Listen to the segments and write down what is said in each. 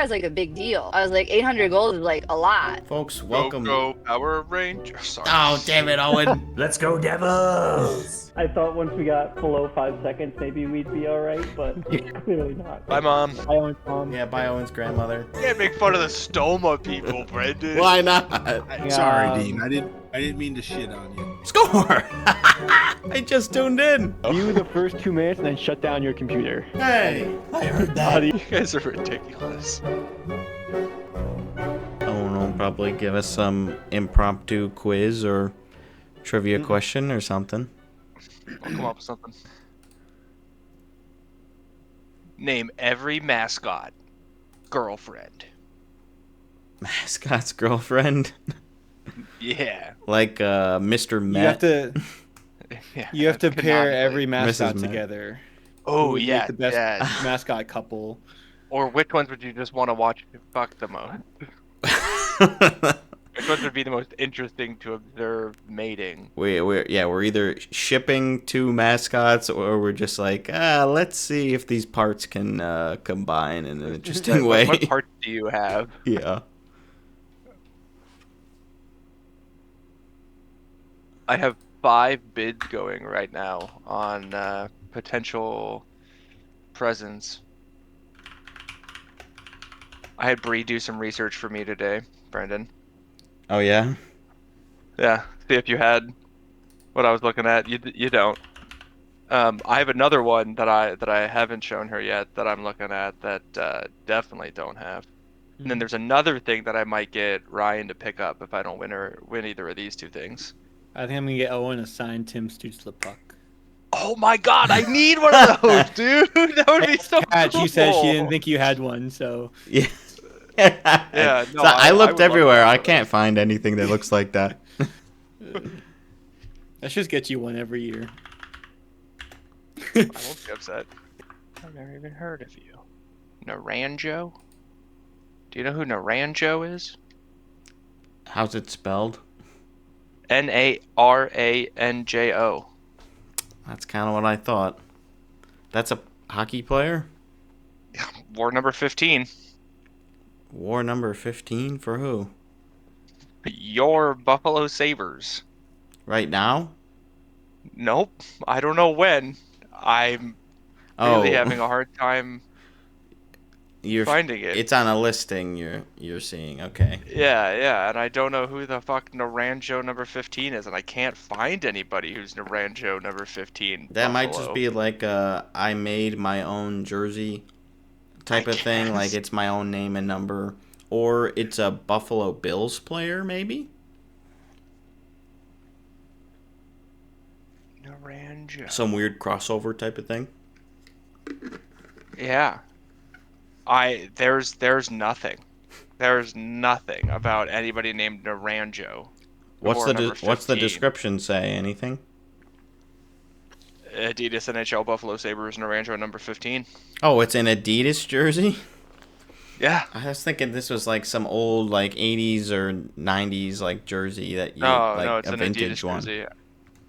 guy's like a big deal. I was like, 800 gold is like a lot. Folks, welcome. Go Power Ranger. Sorry. Oh, damn it, Owen. Let's go, Devils! I thought once we got below 5 seconds, maybe we'd be alright, but clearly not. Bye, Mom. I own Tom. Yeah, by Owen's grandmother. You can't make fun of the Stoma people, Brendan. Why not? Sorry, Dean. I didn't mean to shit on you. Score! I just tuned in. View the first 2 minutes and then shut down your computer. Hey, I heard that. You guys are ridiculous. Owen will probably give us some impromptu quiz or trivia question or something. I'll come up with something. Name every mascot girlfriend. Mascot's girlfriend? Yeah. Like Mr. You Met. have to Yeah. you have to pair Canonically. every mascot Mrs. Met. together. Oh, Who would yeah. make the best yeah. mascot couple. Or which ones would you just want to watch fuck the most? Which ones would be the most interesting to observe mating? We're either shipping two mascots or we're just like, let's see if these parts can combine in an interesting way. What parts do you have? Yeah. I have 5 bids going right now on potential presents. I had Bree do some research for me today, Brendan. Oh yeah. Yeah, see if you had what I was looking at. You don't. I have another one that I haven't shown her yet that I'm looking at that definitely don't have. And then there's another thing that I might get Ryan to pick up if I don't win either of these 2 things. I think I'm gonna get Owen a signed Tim Stützle puck. Oh my god, I need one of those, dude! That would be so Kat, cool. she said she didn't think you had one, so Yeah. Yeah, no, So I would looked love everywhere. that. I can't find anything that looks like that. let's just get you one every year. I won't be upset. I've never even heard of you. Naranjo? Do you know who Naranjo is? How's it spelled? Naranjo. That's kind of what I thought. That's a hockey player? War number 15. War number 15 for who? Your Buffalo Sabres. Right now? Nope. I don't know when. I'm really having a hard time you're finding it. It's on a listing you're seeing. Okay. Yeah, and I don't know who the fuck Naranjo number 15 is, and I can't find anybody who's Naranjo number 15. That might just Buffalo. be like a I made my own jersey type of thing, guess. like it's my own name and number, or it's a Buffalo Bills player maybe? Naranjo. Some weird crossover type of thing. Yeah. There's nothing. There's nothing about anybody named Naranjo. What's or the number what's the 15. description say? Anything? Adidas NHL Buffalo Sabres Naranjo number 15. Oh, it's an Adidas jersey? Yeah. I was thinking this was like some old like 80s or 90s like jersey that you No, like it's a an vintage Adidas one. jersey.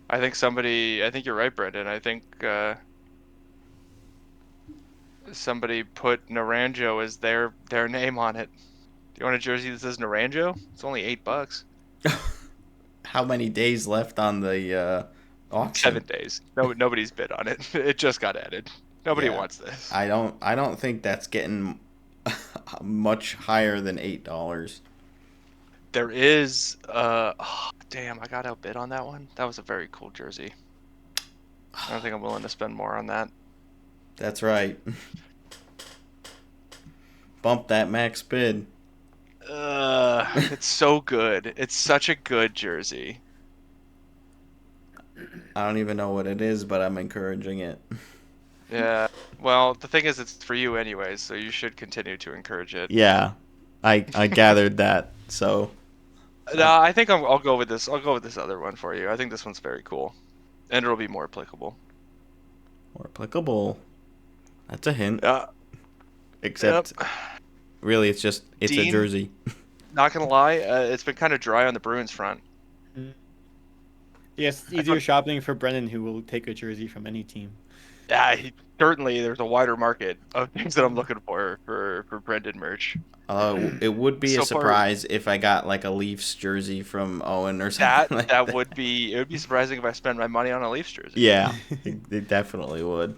I think you're right, Brendan. I think somebody put Naranjo as their name on it. Do you want a jersey that says Naranjo? It's only $8. How many days left on the auction? 7 days. Nobody's bid on it. It just got added. Nobody Yeah. wants this. I don't think that's getting much higher than $8. There is damn, I got outbid on that one. That was a very cool jersey. I don't think I'm willing to spend more on that. That's right. Bump that max bid. It's so good. It's such a good jersey. I don't even know what it is, but I'm encouraging it. Yeah. Well, the thing is, it's for you anyways, so you should continue to encourage it. Yeah, I gathered that. So No, I think I'll go with this. I'll go with this other one for you. I think this one's very cool, and it'll be more applicable. more applicable. That's a hint. Yeah. Except, really, it's a Dean? jersey. Not gonna lie, it's been kind of dry on the Bruins front. Yes, easier shopping for Brennan, who will take a jersey from any team. Certainly there's a wider market of things that I'm looking for Brendan merch. It would be a So far, surprise if I got like a Leafs jersey from Owen or something that like that that. would be surprising if I spent my money on a Leafs jersey. Yeah, it definitely would.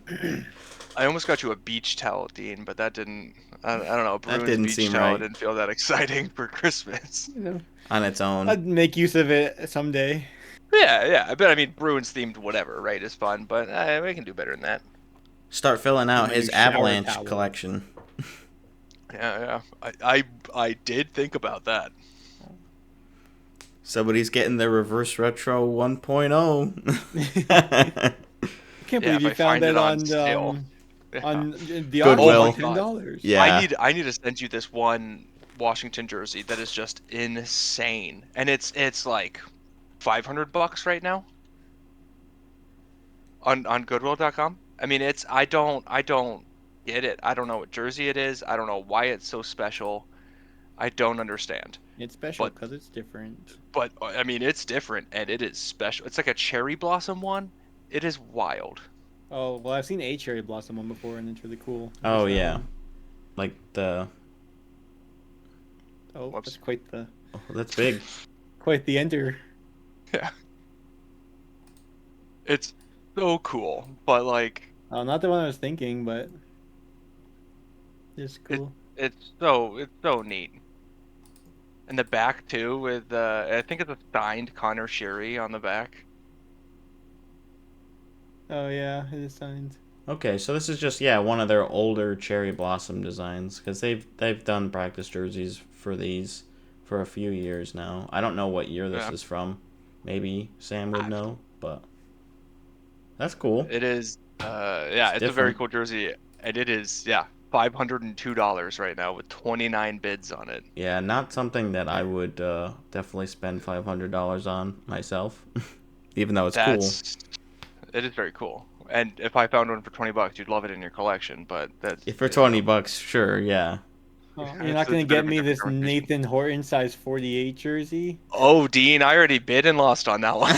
I almost got you a beach towel, Dean, but that didn't. I don't know. That Bruins didn't beach seem towel right. didn't feel that exciting for Christmas. You know, On its own. I'd make use of it someday. Yeah. But I mean, Bruins themed whatever, right? Is fun, but we can do better than that. Start filling out My his new shower Avalanche towel. collection. Yeah. I did think about that. Somebody's getting their reverse retro 1.0. I can't Yeah, believe you if I found find that it on on sale. Yeah. on the Goodwill. auction for $10. Yeah. I need to send you this one Washington jersey that is just insane, and it's like $500 right now on Goodwill.com. I mean, I don't get it. I don't know what jersey it is. I don't know why it's so special. I don't understand. It's special But- because it's different. But I mean, it's different and it is special. It's like a cherry blossom one. It is wild. Oh well, I've seen a cherry blossom one before, and it's really cool. Oh, Just that yeah. one. Like the. Oh, Whoops. that's quite That's big. the enter. Yeah. It's so cool, but like Oh, not the one I was thinking, but it's cool. it's so neat. And the back too, with I think it's a signed Connor Sherry on the back. Oh yeah, it is signed. Okay, so this is just one of their older cherry blossom designs because they've done practice jerseys for these for a few years now. I don't know what year this Yeah. is from. Maybe Sam would know, but that's cool. It is it's a very different. cool jersey, and it is $502 right now with 29 bids on it. Yeah, not something that I would definitely spend $500 on myself, even though it's cool. It is very cool. And if I found one for $20, you'd love it in your collection. But that's If for $20, sure, yeah. Oh, Yeah, you're not it's gonna a bit get of a me different this conversation. Nathan Horton size 48 jersey. Oh, Dean, I already bid and lost on that one.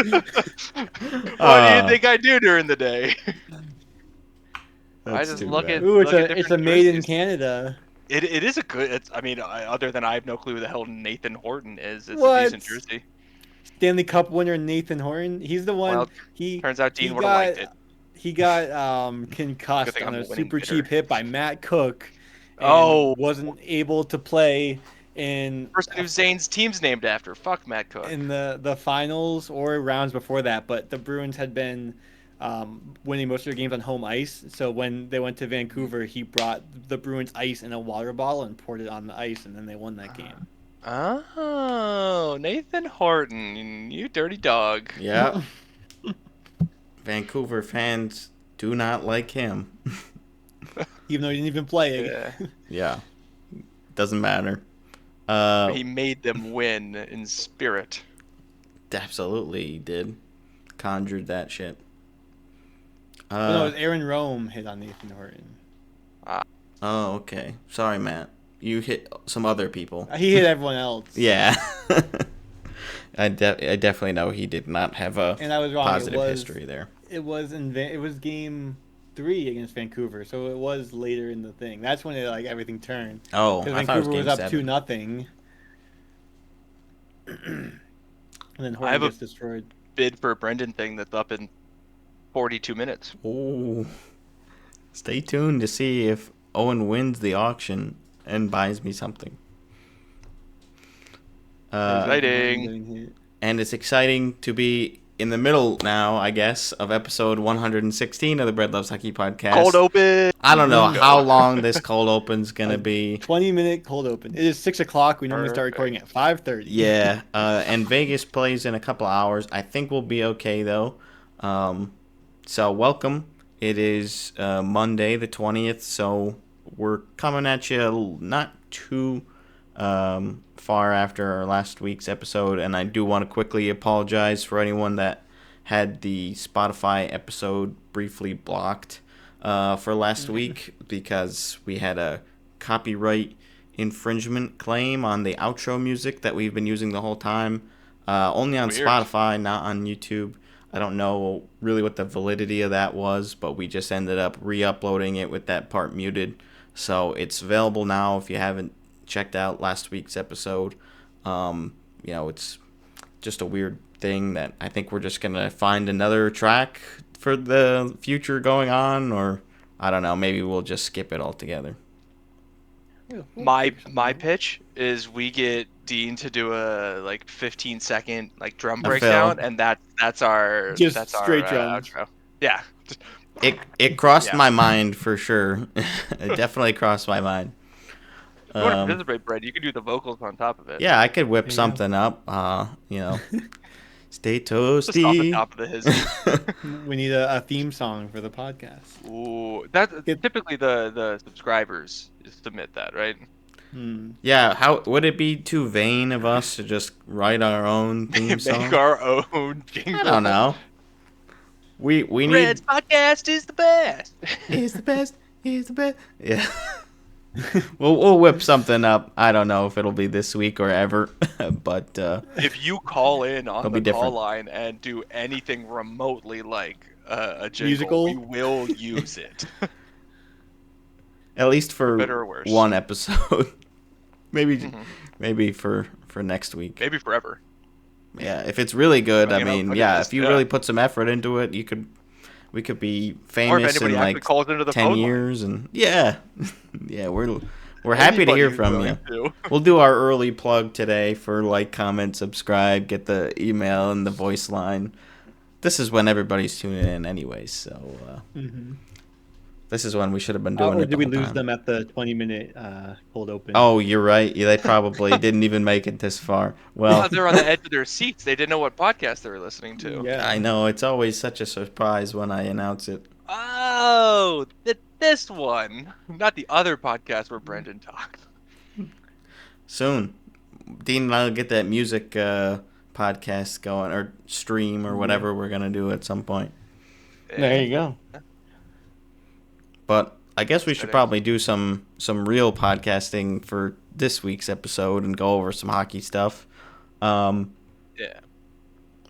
What do you think I do during the day? I That's just too look bad. at Ooh, it's look at a different made in jerseys. Canada. It is a good. I mean, other than I have no clue who the hell Nathan Horton is. It's What? a decent jersey. Stanley Cup winner Nathan Horton. He's the one. Well, he turns out Dean he would have liked it. He got concussed thing on I'm a a winning super bidder. cheap hit by Matt Cook. And Oh. wasn't able to play in Person who Zane's team's named after. Fuck Matt Cook. in the finals or rounds before that. But the Bruins had been winning most of their games on home ice. So when they went to Vancouver, he brought the Bruins ice in a water bottle and poured it on the ice, and then they won that game. Oh, Nathan Horton, you dirty dog. Yeah. Vancouver fans do not like him. Even though he didn't even play. Yeah. Yeah. Doesn't matter. He made them win in spirit. Absolutely he did. Conjured that shit. No, it was Aaron Rome hit on Nathan Horton. Oh, okay. Sorry, Matt. You hit some other people. He hit everyone else. Yeah. I definitely know he did not have a And I was wrong. positive history there. It was it was game 3 against Vancouver, so it was later in the thing. That's when it everything turned. Oh, Because I thought it was Vancouver game was up 7. 2-0. And then I Horton have a- gets destroyed. Bid for a Brendan thing that's up in 42 minutes. Ooh. Stay tuned to see if Owen wins the auction and buys me something. Exciting. And it's exciting to be in the middle now, I guess, of episode 116 of the Bread Loves Hockey podcast. Cold open. I don't know how long this cold open's gonna be. 20-minute cold open. It is 6 o'clock. We normally start recording at 5:30. Yeah, and Vegas plays in a couple hours. I think we'll be okay though. So welcome. It is Monday the 20th, so we're coming at you not too far after our last week's episode, and I do want to quickly apologize for anyone that had the Spotify episode briefly blocked for last week because we had a copyright infringement claim on the outro music that we've been using the whole time. Only on Weird. Spotify, not on YouTube. I don't know really what the validity of that was, but we just ended up re-uploading it with that part muted. So it's available now if you haven't checked out last week's episode. It's just a weird thing that I think we're just going to find another track for the future going on, or I don't know, maybe we'll just skip it altogether. My pitch is we get Dean to do a 15-second drum A breakdown, fill. and that's our Just straight drums. outro. Yeah. It crossed Yeah. my mind for sure. It definitely crossed my mind. If you want to participate, Brad, you can do the vocals on top of it. Yeah, I could whip There you something up. Stay Just off the toasty. top of the hizzy. We need a theme song for the podcast. Ooh, that's typically the subscribers submit that, right? Yeah, how would it be too vain of us to just write our own theme song? Make our own jingle. I don't know. We need Red's podcast is the best. is the best. Is the best. Yeah. we'll whip something up. I don't know if it'll be this week or ever, but If you call in on It'll the be call different. line and do anything remotely like a jingle, Musical? we will use it. at least for better or worse. one episode. Maybe for next week. Maybe forever. Yeah, if it's really good, I You know, mean, look at yeah, this, if you yeah. really put some effort into it, we could be Or if famous anybody in actually calls into the 10 phone line. years, and yeah, we're happy to Anybody hear who's from you. willing to. We'll do our early plug today for comment, subscribe, get the email and the voice line. This is when everybody's tuning in, anyways. So this is when we should have been doing Or it. did the we whole lose time. them at the 20-minute cold open? Oh, you're right. Yeah, they probably didn't even make it this far. Well, They're on the edge of their seats. They didn't know what podcast they were listening to. yeah. I know it's always such a surprise when I announce it. Oh, this one, not the other podcast where Brendan talks. Soon, Dean and I'll get that music podcast going, or stream, or whatever we're gonna do at some point. There you go. But I guess we should probably do some real podcasting for this week's episode and go over some hockey stuff. Yeah.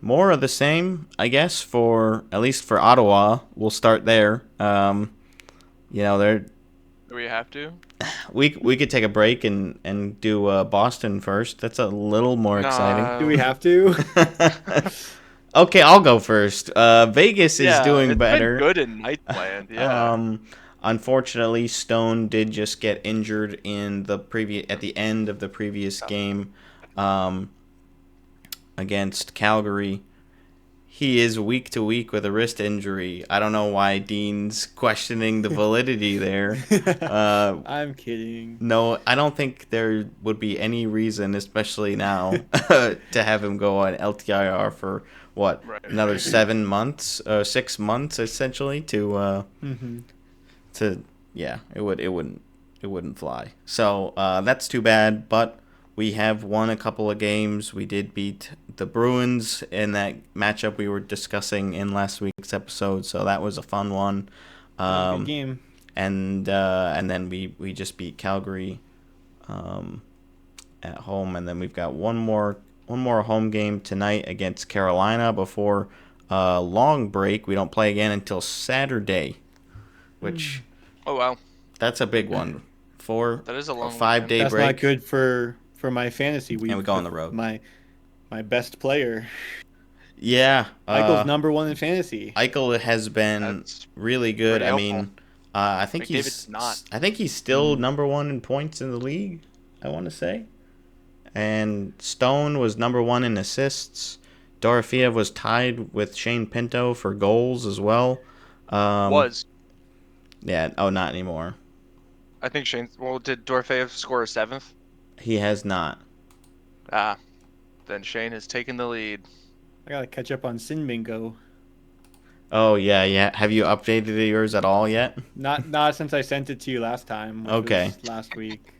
More of the same, I guess, at least for Ottawa. We'll start there. Do we have to? We could take a break and do Boston first. That's a little more exciting. Do we have to? Okay, I'll go first. Vegas is doing it's better. Been good in Nightland, yeah. Unfortunately, Stone did just get injured at the end of the previous game against Calgary. He is week to week with a wrist injury. I don't know why Dean's questioning the validity there. I'm kidding. No, I don't think there would be any reason, especially now, to have him go on LTIR for another 7 months, 6 months essentially it wouldn't fly. So that's too bad. But we have won a couple of games. We did beat the Bruins in that matchup we were discussing in last week's episode. So that was a fun one. Good game. And then we just beat Calgary at home, and then we've got one more home game tonight against Carolina before a long break. We don't play again until Saturday, which Oh wow, that's a big one. that is a long 5-day That's break. not good for my fantasy week. And we go on the road. My best player. Yeah, Eichel's number one in fantasy. Eichel has been That's really good. pretty I mean, I think McDavid's not. I think he's still number one in points in the league, I want to say. And Stone was number one in assists. Dorofeev was tied with Shane Pinto for goals as well. was. Yeah. Oh, not anymore. I think Shane. Well, did Dorofeev score a 7th? He has not. Then Shane has taken the lead. I gotta catch up on Sin Bingo. Oh yeah. Have you updated yours at all yet? Not since I sent it to you last time. Which Okay. was last week.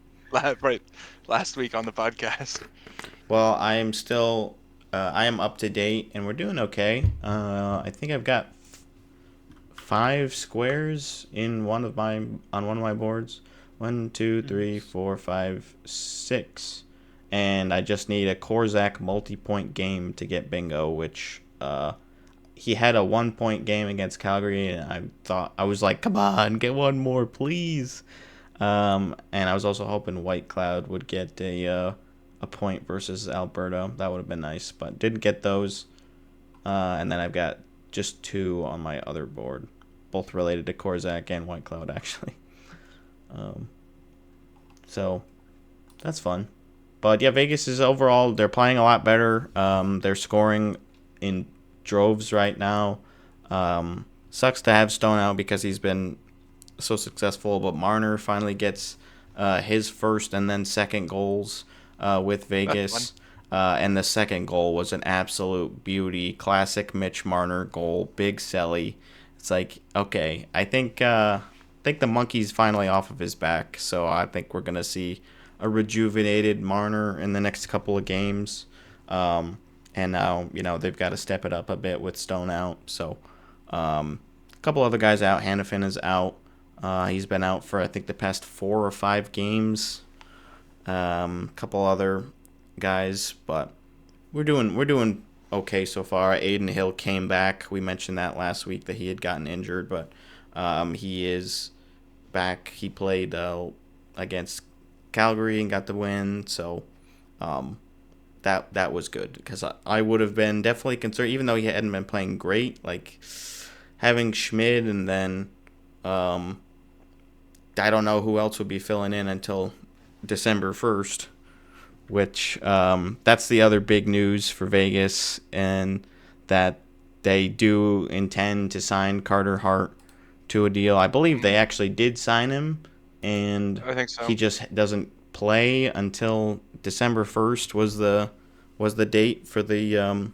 Right, last week on the podcast. Well, I am still. I am up to date, and we're doing okay. I think I've got 5 squares on one of my boards. 1, 2, 3, 4, 5, 6, and I just need a Korzak multi-point game to get bingo, which he had a 1-point game against Calgary, and I was like, come on, get one more, please. And I was also hoping White Cloud would get a point versus Alberta. That would have been nice, but didn't get those. And then I've got just 2 on my other board, both related to Korzak and White Cloud, actually. So that's fun. But yeah, Vegas is overall, they're playing a lot better. They're scoring in droves right now. Sucks to have Stone out because he's been so successful, but Marner finally gets his first and then second goals with Vegas. And the second goal was an absolute beauty. Classic Mitch Marner goal. Big Selly. It's like, okay, I think the monkey's finally off of his back, so I think we're going to see a rejuvenated Marner in the next couple of games. And now, they've got to step it up a bit with Stone out. So a couple other guys out. Hannafin is out. He's been out for, I think, the past 4 or 5 games. Couple other guys, but we're doing okay so far. Aiden Hill came back. We mentioned that last week that he had gotten injured, but he is back. He played against Calgary and got the win, so that was good, because I would have been definitely concerned, even though he hadn't been playing great, like having Schmid, and then I don't know who else would be filling in until December 1st, which that's the other big news for Vegas, and that they do intend to sign Carter Hart to a deal. I believe they actually did sign him, and I think so. He just doesn't play until December 1st was the date for the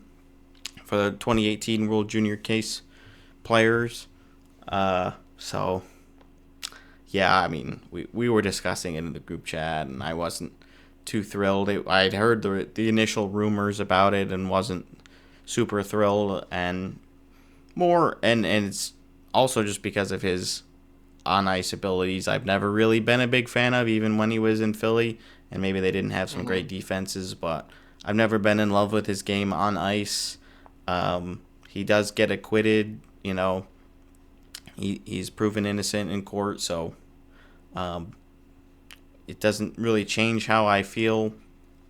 2018 World Junior Case players. So yeah, I mean, we were discussing it in the group chat, and I wasn't too thrilled. I'd heard the initial rumors about it and wasn't super thrilled, and it's also just because of his on ice abilities. I've never really been a big fan of, even when he was in Philly, and maybe they didn't have some great defenses, but I've never been in love with his game on ice. He does get acquitted, he's proven innocent in court, so it doesn't really change how I feel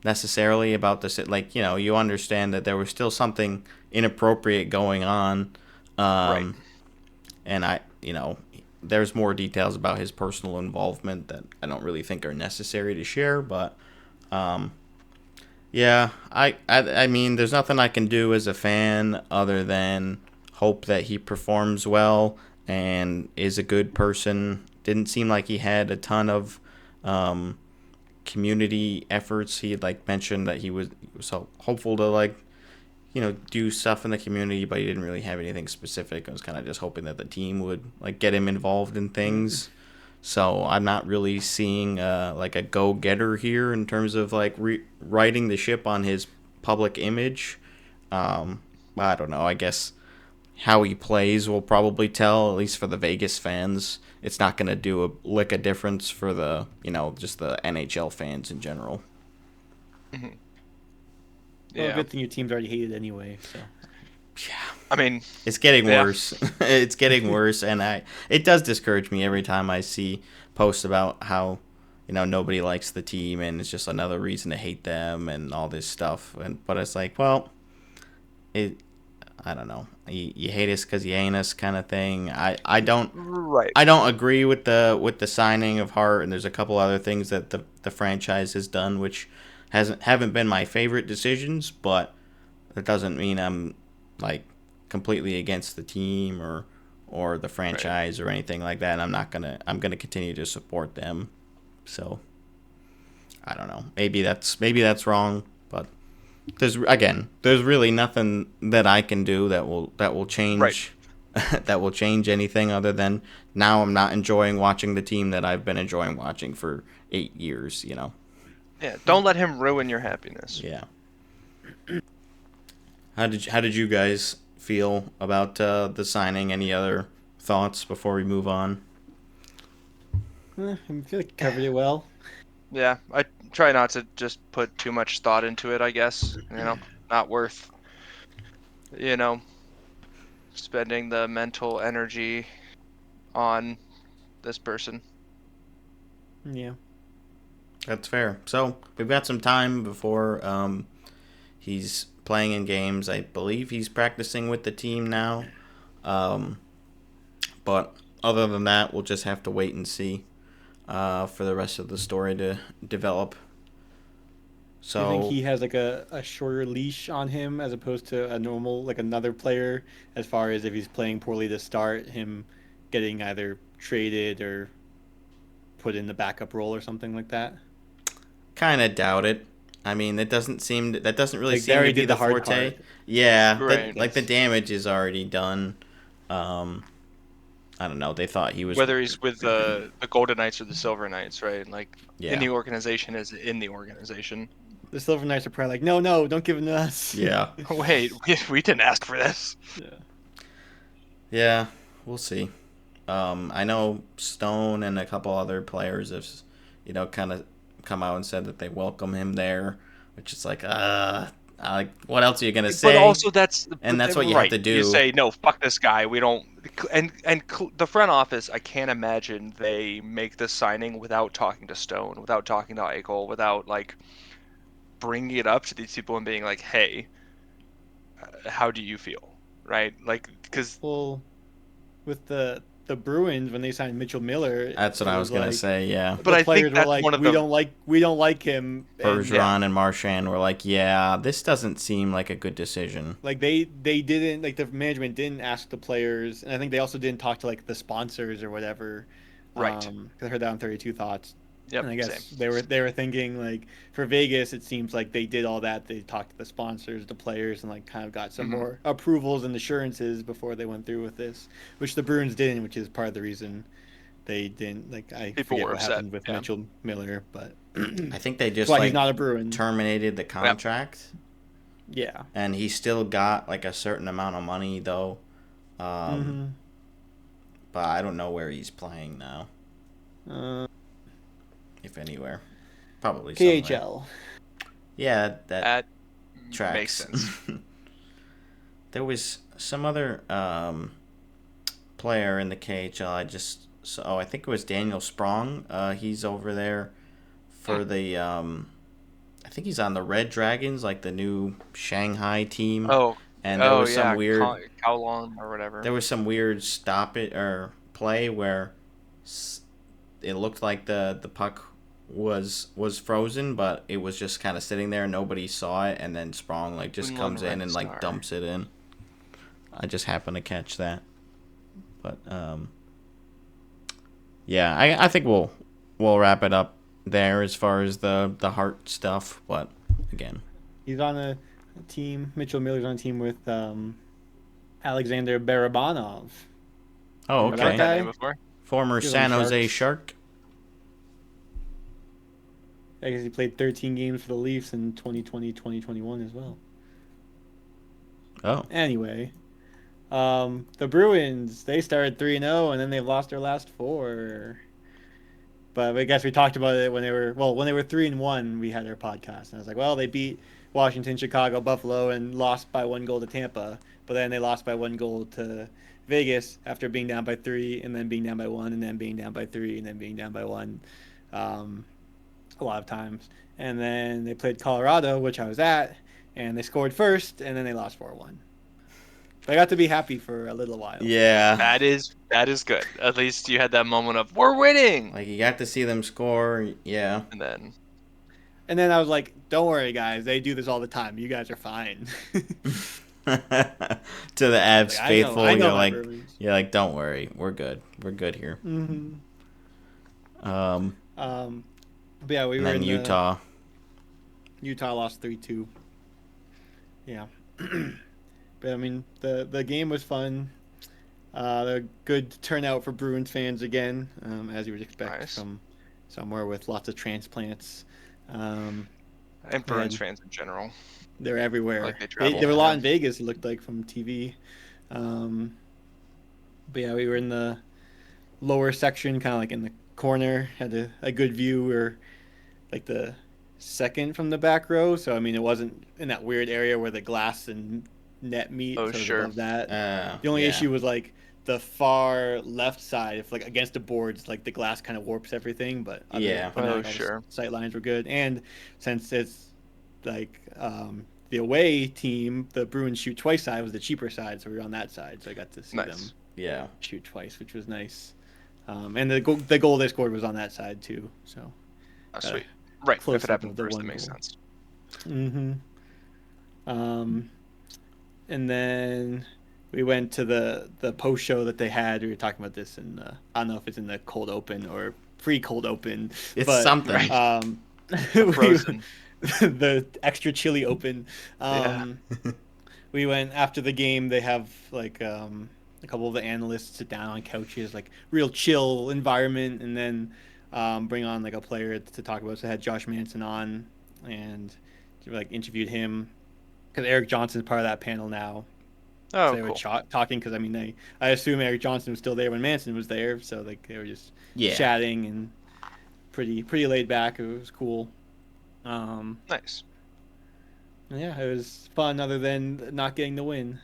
necessarily about this. Like, you understand that there was still something inappropriate going on. Right. And there's more details about his personal involvement that I don't really think are necessary to share, but yeah, I mean, there's nothing I can do as a fan other than hope that he performs well and is a good person. Didn't seem like he had a ton of community efforts. He had mentioned that he was so hopeful to do stuff in the community, but he didn't really have anything specific. I was kind of just hoping that the team would get him involved in things. So I'm not really seeing a go-getter here in terms of righting the ship on his public image. I don't know. I guess how he plays will probably tell, at least for the Vegas fans. It's not going to do a lick of difference for the, just the NHL fans in general. Mm-hmm. Well, good thing your team's already hated anyway. So. Yeah. I mean, it's getting worse. It's getting worse, and it does discourage me every time I see posts about how, nobody likes the team, and it's just another reason to hate them and all this stuff. But it's like, well, I don't know. You hate us because you ain't us, kind of thing. I don't agree with the signing of Hart, and there's a couple other things that the franchise has done which haven't been my favorite decisions, but that doesn't mean I'm completely against the team or the franchise or anything like that. I'm gonna continue to support them. So I don't know. Maybe that's wrong, but there's really nothing that I can do that will change that will change anything other than now I'm not enjoying watching the team that I've been enjoying watching for 8 years. Yeah, don't let him ruin your happiness. Yeah. How did you guys feel about the signing? Any other thoughts before we move on? I feel like you covered it well. Yeah, I try not to just put too much thought into it, I guess. Not worth, spending the mental energy on this person. Yeah. That's fair. So we've got some time before he's playing in games. I believe he's practicing with the team now. But other than that, we'll just have to wait and see for the rest of the story to develop. So Do you think he has like a shorter leash on him as opposed to a normal, like another player, as far as if he's playing poorly to start, him getting either traded or put in the backup role or something like that? kind of doubt it. I mean, that doesn't really Like, they seem to already be did the the hard forte. part. Yeah, Right. like the damage is already done. I don't know. They thought he was. Whether he's with the Golden Knights or the Silver Knights, right? Like, Yeah. in the organization is in the organization. The Silver Knights are probably like, no, don't give him to us. Yeah. Wait, we didn't ask for this. Yeah. Yeah, we'll see. I know Stone and a couple other players have, kind of come out and said that they welcome him there, which is like, what else are you gonna say? But also that's what you right. have to do. You say no, fuck this guy. We don't. And the front office, I can't imagine they make the signing without talking to Stone, without talking to Eichel, without like bringing it up to these people and being like, hey, how do you feel, right? Like, because Well, with the Bruins when they signed Mitchell Miller, That's what I was gonna say. Yeah, But I think players were that's like, one of we the- don't like him. And, Bergeron and Marchand were like, yeah, this doesn't seem like a good decision. like they didn't, like, the management didn't ask the players, and I think they also didn't talk to like the sponsors or whatever. Right. 'Cause I heard that on 32 Thoughts. Yep, And I guess same. they were thinking, like, for Vegas, it seems like they did all that. They talked to the sponsors, the players, and like kind of got some more approvals and assurances before they went through with this, which the Bruins didn't, which is part of the reason they didn't. Like, I People forget were what upset, happened with yeah. Mitchell Miller, but I think they just why like he's not a Bruin. terminated the contract, Yeah. and he still got like a certain amount of money though. But I don't know where he's playing now, if anywhere. Probably somewhere. KHL. Yeah, that That tracks. makes sense. There was some other player in the KHL. I think it was Daniel Sprong. He's over there for the. I think he's on the Red Dragons, like the new Shanghai team. Oh, and there was some weird. Kowloon or whatever. There was some weird stop it or play where it looked like the puck was frozen, but it was just kind of sitting there. Nobody saw it, and then Sprong like just Quinlan comes in Red and like Star. dumps it in. I just happened to catch that, but yeah, I think we'll wrap it up there as far as the Hart stuff. But again, He's on a team. Mitchell Miller's on a team with Alexander Barabanov. oh Remember Heard okay, that guy? name before. former He was San on Jose Sharks. Shark. I guess he played 13 games for the Leafs in 2020, 2021 as well. Oh, Anyway, the Bruins, they started 3-0 and then they've lost their last 4. But I guess we talked about it when they were 3-1. We had our podcast, and I was like, well, they beat Washington, Chicago, Buffalo, and lost by 1 goal to Tampa. But then they lost by 1 goal to Vegas after being down by 3, and then being down by 1, and then being down by 3, and then being down by 1. A lot of times. And then they played Colorado, which I was at, and they scored first, and then they lost 4-1. But I got to be happy for a little while. yeah. That is good. At least you had that moment of we're winning, Like you got to see them score. Yeah. and then And then I was like, don't worry, guys. They do this all the time. You guys are fine. To the Avs Like, I know faithful, my you're like, Bruins. don't worry, we're good here. Mm-hmm. But yeah, we And were then in Utah. Utah lost 3-2. Yeah. But I mean, the game was fun. A good turnout for Bruins fans again, as you would expect Nice. from somewhere with lots of transplants. and Bruins And- fans in general. They're everywhere. Like they travel. There were a lot in Vegas, it looked like, from TV. But yeah, we were in the lower section, kind of like in the corner, had a good view. We were like the second from the back row. So, I mean, it wasn't in that weird area where the glass and net meat, Oh, so it was sure. above that. The only yeah. issue was like the far left side, if like against the boards, like the glass kind of warps everything. But Yeah. but Oh, all the sure. sight lines were good, and since it's like the away team, the Bruins shoot twice side was the cheaper side, so we were on that side, so I got to see them Nice. Yeah. shoot twice, which was nice. And the goal they scored was on that side too, so Oh, sweet. Right. close If it up happened of the first, one that makes goal. sense. And then we went to the post show that they had. We were talking about this, and I don't know if it's in the cold open or pre-cold open. It's but, something. Frozen. The extra chilly open. Yeah. We went after the game. They have like a couple of the analysts sit down on couches, like real chill environment, and then bring on like a player to talk about. So I had Josh Manson on, and like interviewed him because Eric Johnson's part of that panel now. Oh, So they were cool. talking because I mean I assume Eric Johnson was still there when Manson was there, so like they were just Yeah. chatting and pretty laid back. It was cool. Nice. Yeah, it was fun other than not getting the win.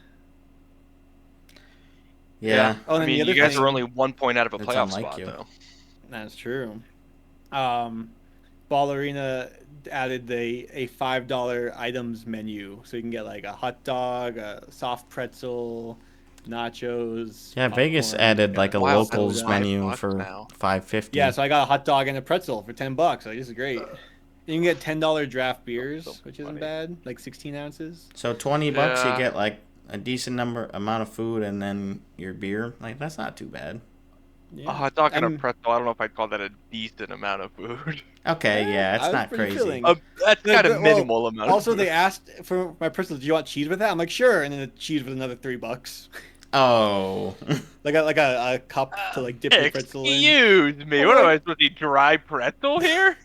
Yeah. Oh, and I then the mean, other you guys thing- are only 1 point out of a That's playoff unlike spot, you. though. That's true. Ball Arena added a $5 items menu, so you can get like a hot dog, a soft pretzel, nachos. Yeah, Vegas popcorn, added like a Wow, locals that's menu $5 for now. $5.50. Yeah, so I got a hot dog and a pretzel for $10. Like, this is great. You can get $10 draft beers, so which isn't funny. bad, like 16 ounces. So $20 you Yeah. get like a decent amount of food and then your beer. Like that's not too bad. Yeah. A hot dog and a I'm- pretzel. I don't know if I'd call that a decent amount of food. Okay, yeah, I it's was not pretty crazy. filling. That's Like, kind of well, minimal amount. Also, of food. they asked for my pretzel, do you want cheese with that? I'm like, sure. And then the cheese was another $3. Oh. like a cup to like dip your pretzel in. Excuse me. What am I supposed to eat? Dry pretzel here?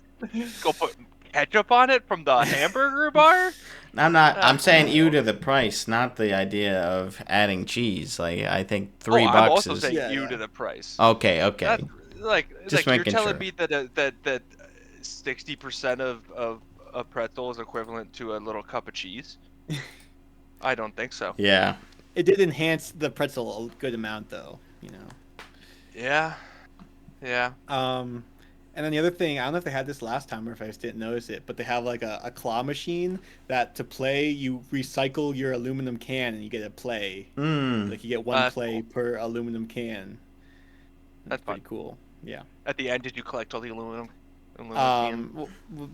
Go put ketchup on it from the hamburger bar? I'm saying you to the price, not the idea of adding cheese. Like I think $3 I'm also is saying Yeah, you yeah. to the price. okay. That's, like Just you're making telling sure. me that 60% of a pretzel is equivalent to a little cup of cheese? I don't think so. Yeah. It did enhance the pretzel a good amount, though. You know. Yeah. Yeah. And then the other thing, I don't know if they had this last time or if I just didn't notice it, but they have like a claw machine that to play, you recycle your aluminum can and you get a play. Like you get one That's play cool. per aluminum can. That's pretty fun. cool. Yeah. At the end, did you collect all the aluminum?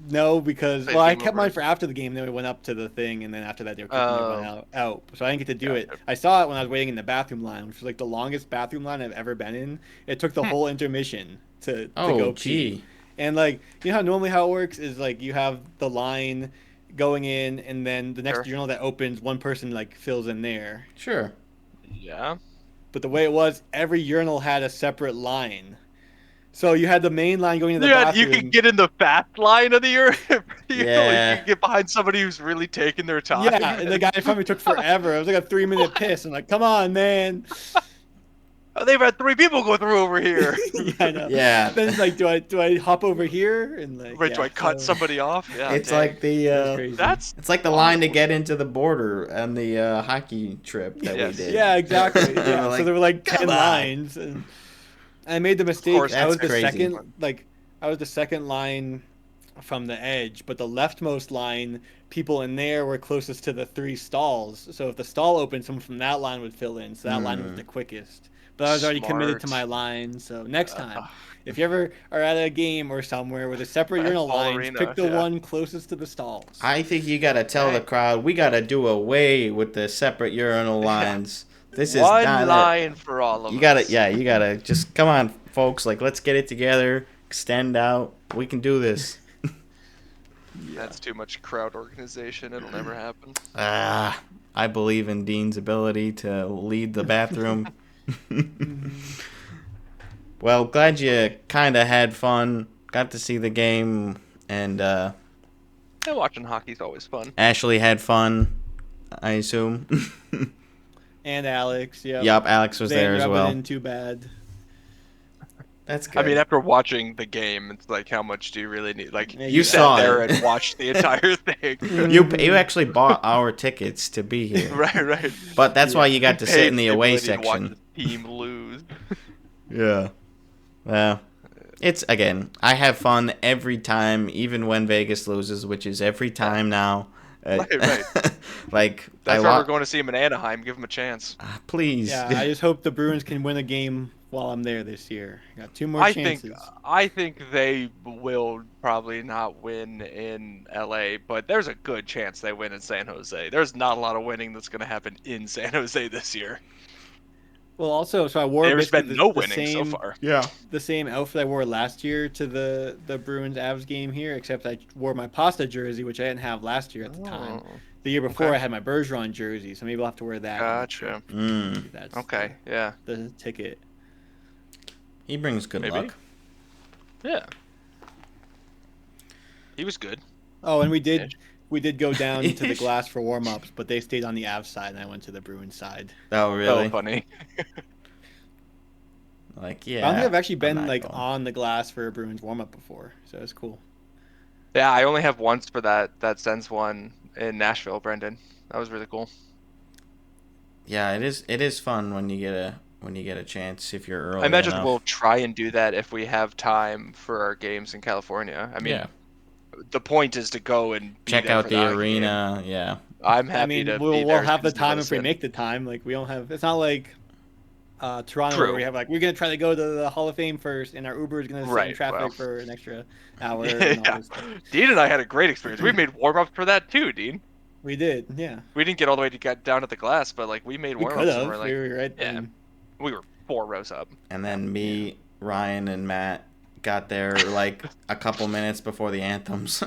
No, because Play I game kept over. mine for after the game. Then we went up to the thing, and then after that they were kicking everyone out. So I didn't get to do it. Gotcha. I saw it when I was waiting in the bathroom line, which was like the longest bathroom line I've ever been in. It took the whole intermission to Oh, go gee. pee. And like you know how normally how it works is like you have the line going in, and then the next Sure. urinal that opens, one person like fills in there. Sure. Yeah. But the way it was, every urinal had a separate line. So you had the main line going to the Yeah, bathroom. you can get in the fast line of the urinal. Yeah. You can get behind somebody who's really taking their time. Yeah, and the guy probably took forever. It was like a 3-minute piss. I'm like, come on, man. Oh, they've had 3 people go through over here. Yeah, I know. Yeah. Then it's like, do I hop over here and like? Wait, do yeah, I cut so- somebody off? Yeah, It's dang. like the It was crazy. That's it's like the line to get into the border on the hockey trip that Yes. we did. Yeah, exactly. Yeah. Like, so there were like 10 come on. lines, and I made the mistake. course, I was that's the crazy. second, like, I was the second line from the edge, but the leftmost line, people in there were closest to the 3 stalls. So if the stall opened, someone from that line would fill in. So that line was the quickest. But I was already committed to Smart. my line. So next time, if you ever are at a game or somewhere with a separate urinal Ball lines, arena, pick the yeah. one closest to the stalls. I think you gotta tell the Okay. crowd we gotta do away with the separate urinal lines. This is one not it. line for all of You us. gotta just come on, folks. Like let's get it together. Extend out. We can do this. That's too much crowd organization. It'll never happen. I believe in Dean's ability to lead the bathroom. Well, glad you kind of had fun. Got to see the game, and Yeah, watching hockey's always fun. Ashley had fun, I assume. And Alex, yeah. Yup, Alex was They there didn't as rub it well. in too bad. That's good. I mean, after watching the game, it's like, how much do you really need? Like, Yeah, you you sat saw there it. and watched the entire thing. You actually bought our tickets to be here. Right. But that's why you got to sit Paid in the for away ability to watch section. the team lose. Yeah. Well, it's again. I have fun every time, even when Vegas loses, which is every time now. Right. Like That's why we're going to see him in Anaheim. Give him a chance. Please. Yeah, I just hope the Bruins can win a game while I'm there this year. Got 2 more I chances. think they will probably not win in LA, but there's a good chance they win in San Jose. There's not a lot of winning that's going to happen in San Jose this year. Well, also, so I wore There's basically been no the winning so same far. Yeah. the same outfit I wore last year to the Bruins Avs game here, except I wore my Pasta jersey, which I didn't have last year at the time. Oh, The year before, okay. I had my Bergeron jersey, so maybe I'll have to wear that. on the Gotcha. trip. Maybe that's Okay, yeah. the ticket. He brings good Maybe. luck. Yeah. He was good. Oh, and we did go down to the Ish. glass for warm-ups, but they stayed on the Avs side, and I went to the Bruins side. Oh, really? Oh, funny. Like, I yeah. don't think I've actually I'm been not like going. on the glass for a Bruins warm-up before, so it's cool. Yeah, I only have once for that Sens one in Nashville, Brendan. That was really cool. Yeah, it is fun when you get a chance if you're early I imagine enough. we'll try and do that if we have time for our games in California. I mean, Yeah. the point is to go and be Check there out for the hockey arena. Yeah. game. I'm I happy mean, to be we'll there. have the as soon as time if we listen. make the time. Like we don't have. It's not like Toronto True. where we have like we're gonna try to go to the Hall of Fame first, and our Uber is gonna sit in Right, traffic well. for an extra hour. And all Yeah. this stuff. Dean and I had a great experience. We made warm-ups for that too, Dean. We did, yeah. We didn't get all the way to get down at the glass, but like we made We could warm-ups and have. we're like, We were right. yeah. We were 4 rows up. And then me, Ryan, and Matt got there like a couple minutes before the anthems.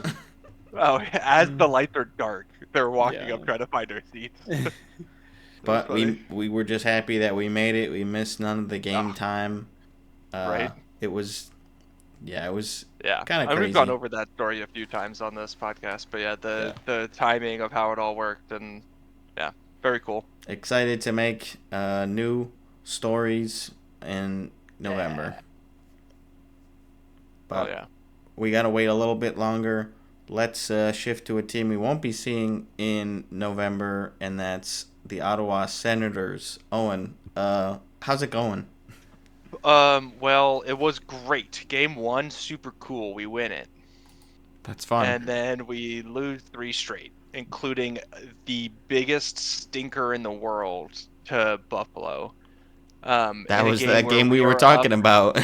Oh, as the lights are dark, they're walking Yeah. up trying to find our seats. But funny. we were just happy that we made it. We missed none of the game Ah. time. Right. It was Yeah, kinda and we've gone crazy. over that story a few times on this podcast, but yeah, the timing of how it all worked, and yeah, very cool. excited to make new stories in November. But Oh yeah, we got to wait a little bit longer. Let's shift to a team we won't be seeing in November, and that's the Ottawa Senators. Owen, how's it going? well, it was great. Game 1, super cool. We win it, That's fun. and then we lose 3 straight, including the biggest stinker in the world to Buffalo. That in a was game that where game we were are talking up- about.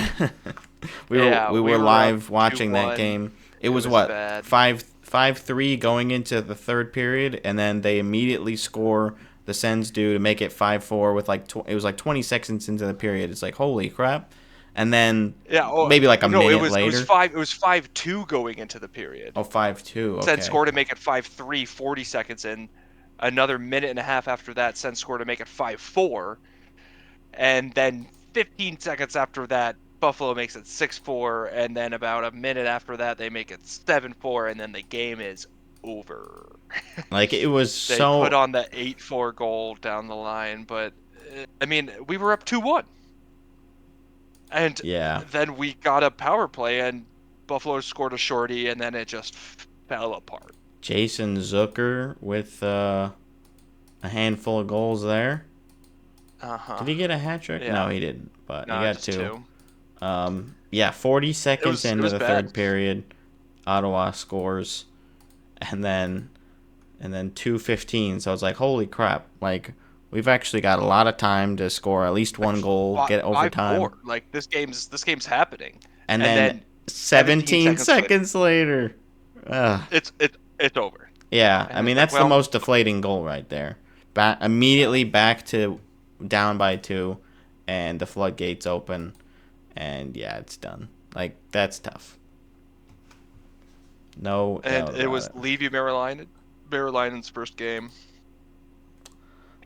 Yeah, we we were were live up watching that 2-1. game. It It was was what bad. 5-3 going into the third period, and then they immediately score. The Sens do to make it 5-4 with like it was like 20 seconds into the period. It's like holy crap, and then Yeah, maybe like a minute it was later. 5-2 going into the period. Oh, 5-2. Okay. Sens scored to make it 5-3, 40 seconds in. Another minute and a half after that, Sens scored to make it 5-4. And then 15 seconds after that, Buffalo makes it 6-4. And then about a minute after that, they make it 7-4. And then the game is over. Like it was They so. put on the 8-4 goal down the line. But, I mean, we were up 2-1. And Yeah. then we got a power play, and Buffalo scored a shorty, and then it just fell apart. Jason Zucker with a handful of goals there. Uh-huh. Did he get a hat trick? Yeah. No, he didn't. But No, he got just 2. Yeah, 40 seconds into was the bad. third period, Ottawa scores, and then 2:15. So I was like, holy crap! Like we've actually got a lot of time to score at least one goal, get overtime, 5-4. Like this game's happening. and then 17 seconds later. It's over. Yeah, And I mean it's like, that's the well- most deflating goal right there. Immediately back to down by 2, and the floodgates open, and yeah, it's done. Like that's tough. No And doubt it about was it. Levi Merilainen's first game.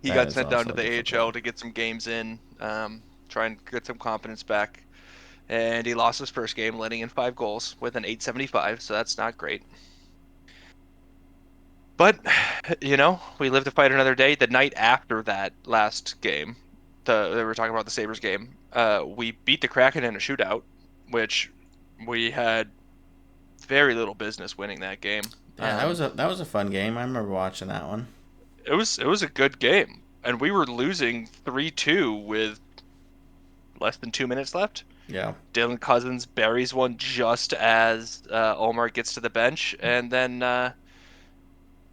He That got is sent down to also the difficult. AHL to get some games in, try and get some confidence back. And he lost his first game, letting in 5 goals with an 875, so that's not great. But, we live to fight another day. The night after that last game, they were talking about the Sabres game, we beat the Kraken in a shootout. which we had very little business winning that game. Yeah, that was a fun game. I remember watching that one. It was a good game, and we were losing 3-2 with less than 2 minutes left. Yeah. Dylan Cousins buries one just as Omar gets to the bench, and then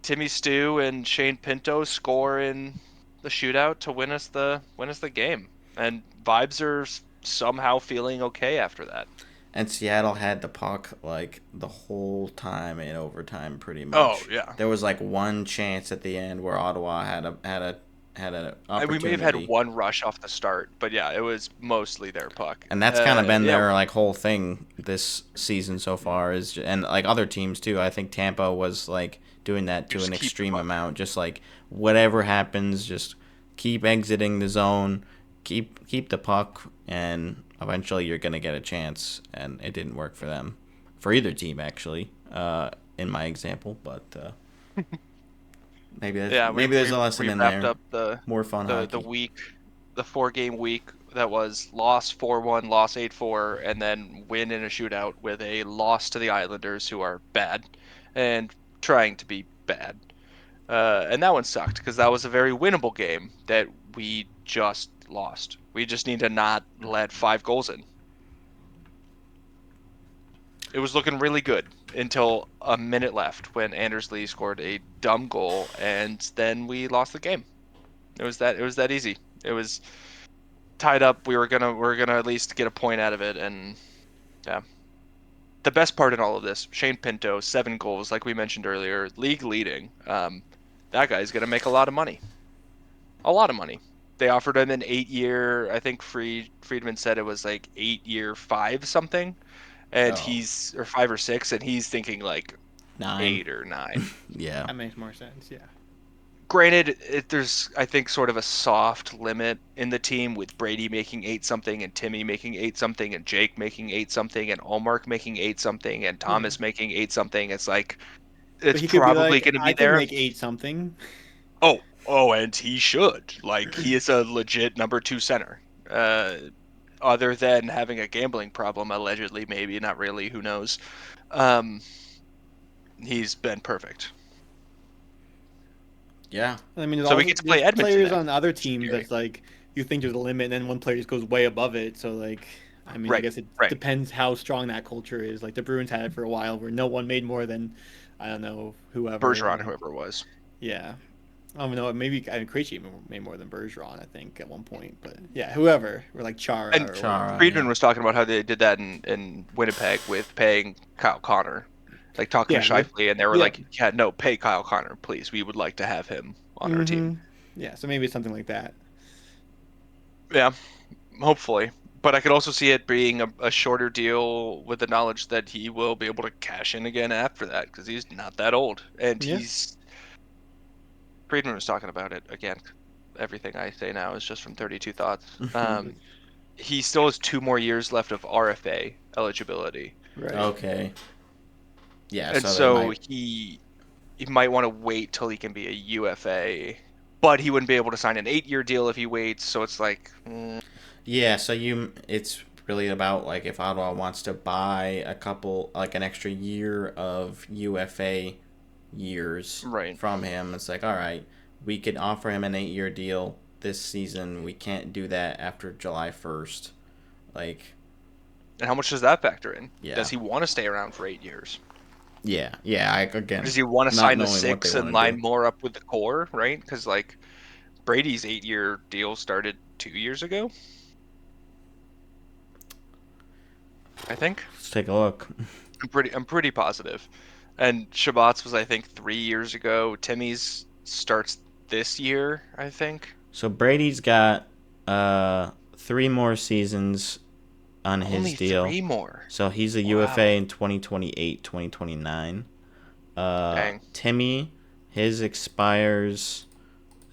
Timmy Stew and Shane Pinto score in the shootout to win us the game. And vibes are somehow feeling okay after that. And Seattle had the puck like the whole time in overtime, pretty much. Oh yeah. There was like one chance at the end where Ottawa had an opportunity. We may have had one rush off the start, but yeah, it was mostly their puck. And that's kind of been their like whole thing this season so far and like other teams too. I think Tampa was like doing that to an extreme amount. Just like whatever happens, just keep exiting the zone, keep the puck, and eventually you're gonna get a chance. And it didn't work for them, for either team actually. In my example, but maybe there's a lesson in there. We wrapped up more fun hockey. the 4-game week that was loss 4-1, loss 8-4, and then win in a shootout with a loss to the Islanders, who are bad and trying to be bad. And that one sucked because that was a very winnable game that we just lost. We just need to not let 5 goals in. It was looking really good until a minute left when Anders Lee scored a dumb goal, and then we lost the game. It was that easy. It was tied up. We're gonna at least get a point out of it, and yeah. The best part in all of this, Shane Pinto, 7 goals, like we mentioned earlier, league leading. That guy's gonna make a lot of money. A lot of money. They offered him an 8-year. I think Friedman said it was like 8-year 5 something. And he's, or 5 or 6, and he's thinking like 9. 8 or 9. Yeah. That makes more sense, yeah. Granted, there's, I think, sort of a soft limit in the team with Brady making 8 something, and Timmy making 8 something, and Jake making 8 something, and Olmark making 8 something, and Thomas making 8 something. It's like, it's probably going to be there. I can make 8 something. Oh, and he should. Like, he is a legit number 2 center. Other than having a gambling problem, allegedly, maybe, not really, who knows. He's been perfect. Yeah. I mean, so we get to play Edmonton. Players on other teams that's like, you think there's a limit, and then one player just goes way above it. So, like, I mean, I guess it depends how strong that culture is. Like, the Bruins had it for a while where no one made more than, I don't know, whoever. Bergeron, whoever it was. Yeah. I don't know. Maybe Krejci made more than Bergeron, I think, at one point. But yeah, whoever, or like Chara. And Friedman was talking about how they did that in Winnipeg with paying Kyle Connor, like talking to Scheifele, and they were like, "Yeah, no, pay Kyle Connor, please. We would like to have him on our team." Yeah, so maybe it's something like that. Yeah, hopefully. But I could also see it being a shorter deal with the knowledge that he will be able to cash in again after that because he's not that old, and he's. Friedman was talking about it again. Everything I say now is just from 32 Thoughts. He still has 2 more years left of RFA eligibility. Right. Okay. Yeah. And so he might want to wait till he can be a UFA, but he wouldn't be able to sign an 8-year deal if he waits. So it's like. Yeah. So it's really about like if Ottawa wants to buy an extra year of UFA years from him. It's like, all right, we could offer him an 8-year deal this season. We can't do that after July 1st. Like, and how much does that factor in? Yeah. Does he want to stay around for 8 years? Yeah. Again, does he want to sign the 6 and line more up with the core, right? Because like Brady's 8-year deal started 2 years ago, I think. Let's take a look. I'm pretty positive. And Shabbat's was, I think, 3 years ago. Timmy's starts this year, I think. So Brady's got 3 more seasons on his deal. 3 more. So he's a UFA in 2028, 2029. Dang. Timmy, his expires,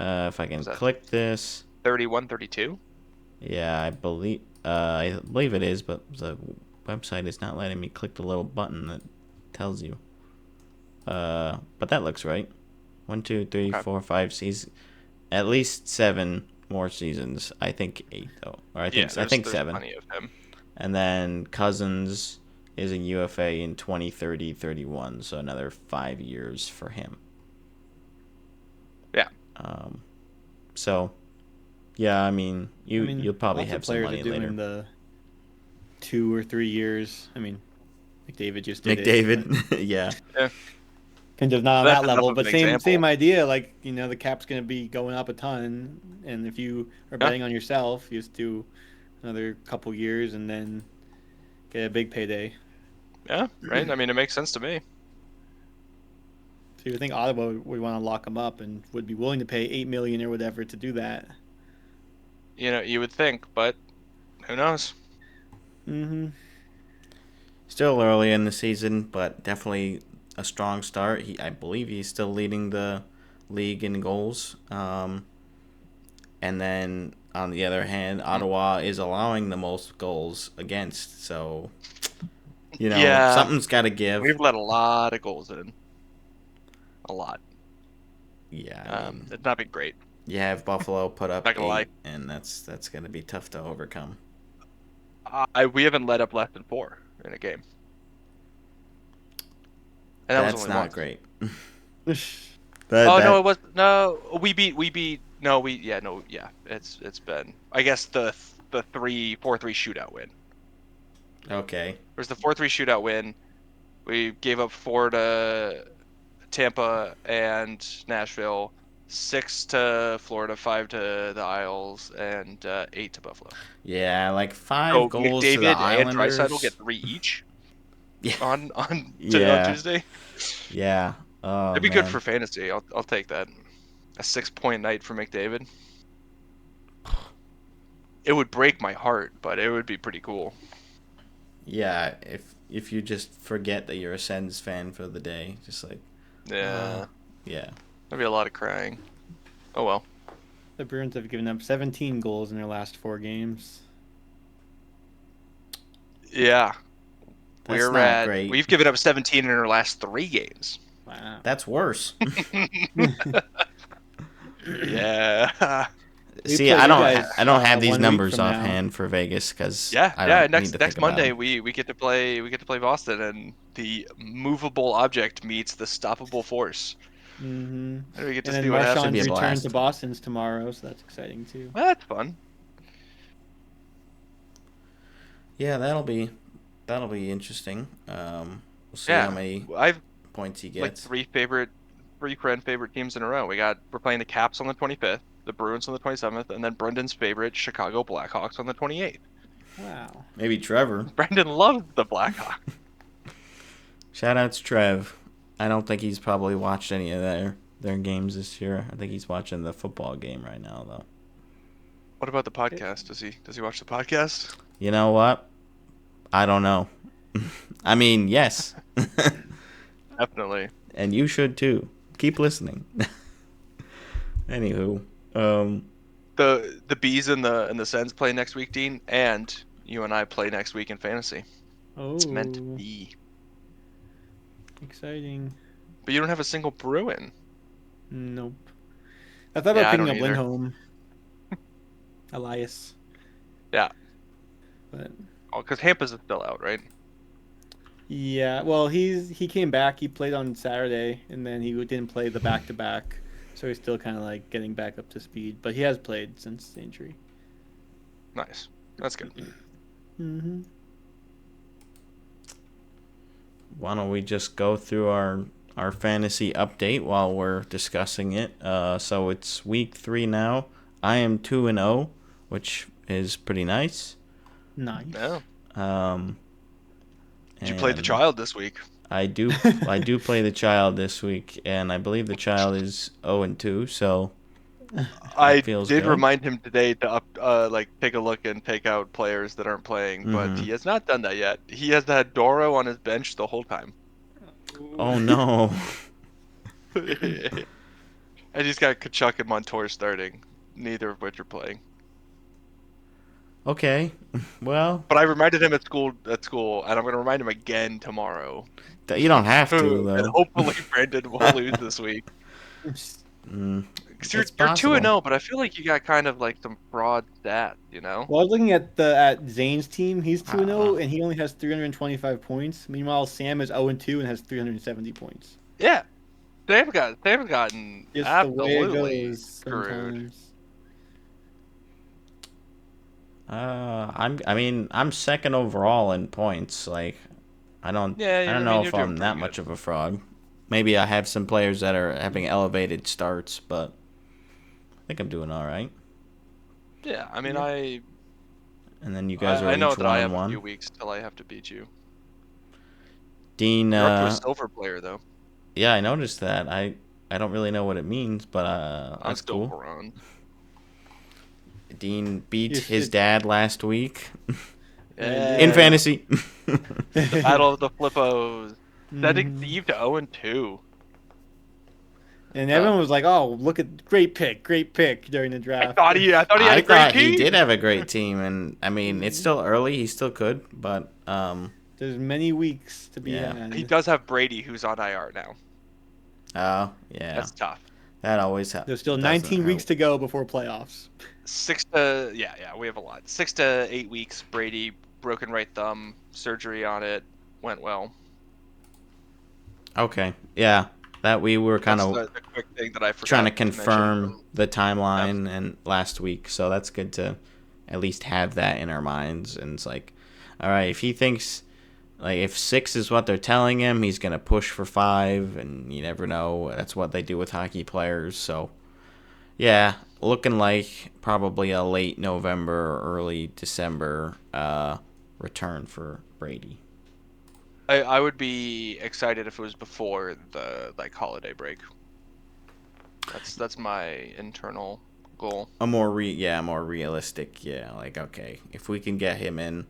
if I can click this. 31, 32? Yeah, I believe it is, but the website is not letting me click the little button that tells you. But that looks right. 1, 2, 3, 4, 5 seasons. At least 7 more seasons. I think 8 though. Or I think 7. Plenty of him. And then Cousins is a UFA in 2030-31, so another 5 years for him. Yeah. So, yeah, I mean, you'll probably lots of have some players money are doing later. the 2 or 3 years. I mean, McDavid just did it. McDavid, yeah. Yeah. Kind of not on That's that enough level, of but an same example. idea. Like, the cap's going to be going up a ton, and if you are betting on yourself, you just do another couple years and then get a big payday. Yeah, right. I mean, it makes sense to me. So you would think Ottawa would want to lock him up and would be willing to pay $8 million or whatever to do that. You would think, but who knows? Mm-hmm. Still early in the season, but definitely a strong start. I believe he's still leading the league in goals. And then on the other hand, Ottawa is allowing the most goals against. So, Yeah. something's got to give. We've let a lot of goals in. A lot. Yeah, It's not been great. you have Buffalo put up Not gonna 8, lie. and that's going to be tough to overcome. We haven't let up less than 4 in a game. And that was That's only not once. great. No, it was no. We beat. No, It's been. I guess the 4-3 shootout win. Okay. There's the 4-3 shootout win. We gave up 4 to Tampa and Nashville, 6 to Florida, 5 to the Isles, and 8 to Buffalo. Yeah, like 5 So goals to the McDavid and Islanders. Draisaitl get 3 each. Yeah. On Yeah. Tuesday. Yeah. Oh, It'd be man. good for fantasy. I'll take that. A 6-point night for McDavid. It would break my heart, but it would be pretty cool. Yeah, if you just forget that you're a Sens fan for the day, just like Yeah. yeah. There'd be a lot of crying. Oh well. The Bruins have given up 17 goals in their last 4 games. Yeah. That's not great. We've given up 17 in our last 3 games. Wow. That's worse. Yeah. See, play I you don't guys, have these 1 week numbers from now. offhand for Vegas because Yeah. I don't need Next to think about Monday it. we get to play Boston, and the movable object meets the stoppable force. Mm-hmm. And we get to And then see what happens. Should be a Marchand's return blast. to Boston's tomorrow, so that's exciting too. Well, that's fun. Yeah, that'll be interesting. We'll see Yeah. how many I've points he like gets. 3 favorite teams in a row. We're playing the Caps on the 25th, the Bruins on the 27th, and then Brendan's favorite Chicago Blackhawks on the 28th. Wow. Maybe Trevor. Brendan loves the Blackhawks. Shout out to Trev. I don't think he's probably watched any of their games this year. I think he's watching the football game right now though. What about the podcast? Does he watch the podcast? You know what? I don't know. I mean, yes. Definitely. And you should too. Keep listening. Anywho, The Bees and the Sens play next week, Dean, and you and I play next week in fantasy. Oh. It's meant to be. Exciting. But you don't have a single Bruin. Nope. I thought Yeah, about I picking don't up either. Lindholm. Elias. Yeah. But Oh, because Hampa's is still out, right? yeah, well, he came back. He played on Saturday, and then he didn't play the back-to-back, so he's still kind of like getting back up to speed. But he has played since the injury. Nice. That's good. Mm-hmm. why don't we just go through our fantasy update while we're discussing it? So it's week 3 now. I am 2-0, which is pretty nice. Nice. Yeah. Did you play the and child this week? I do play the child this week, and I believe the child is 0-2. So I feels did good. remind him today to take a look and take out players that aren't playing, but Mhm. he has not done that yet. He has had Doro on his bench the whole time. Oh no. And he's got Kachuk and Montour starting, neither of which are playing. Okay. Well, But I reminded him at school, and I'm going to remind him again tomorrow. you don't have to And though. hopefully Brandon will lose this week. Because you're It's 2-0, but I feel like you got kind of like some broad stats, you know? Well, I was looking at Zane's team. He's 2-0, Uh, and he only has 325 points. Meanwhile, Sam is 0-2 and has 370 points. Yeah, they've gotten Just the way it absolutely goes screwed. sometimes. I'm second overall in points. Like, I don't Yeah, I mean, know you're if doing I'm pretty that good. much of a fraud. Maybe I have some players that are having elevated starts, but I think I'm doing all right. Yeah, I mean, Yeah. And then you guys are I know each that I have a 1-1. few weeks till I have to beat you. Dean, You're up to a silver player though. yeah, I noticed that. I don't really know what it means, but I'm that's still cool. bronze. Dean beat You his should- dad last week Yeah. in fantasy. The battle of the Flippos. Sending Mhm. Steve to 0-2. And everyone was like, "Oh, look at great pick during the I draft." thought he had I a great thought he team. did have a great team, and I mean it's still early. He still could, but There's many weeks to be Yeah. had. He does have Brady, who's on IR now. oh yeah, That's tough. that always happens. There's still 19 weeks to go before playoffs. We have a lot. 6 to 8 weeks. Brady, broken right thumb, surgery on it, went well. Okay, yeah, that we were kind That's of the quick thing that I forgot trying to mention confirm from- the timeline and last week, so that's good to at least have that in our minds. And it's like, all right, if he thinks like if 6 is what they're telling him, he's gonna push for 5, and you never know. That's what they do with hockey players. So yeah, looking like probably a late November or early December return for Brady. I would be excited if it was before the holiday break. That's my internal goal. A more realistic, like okay, if we can get him in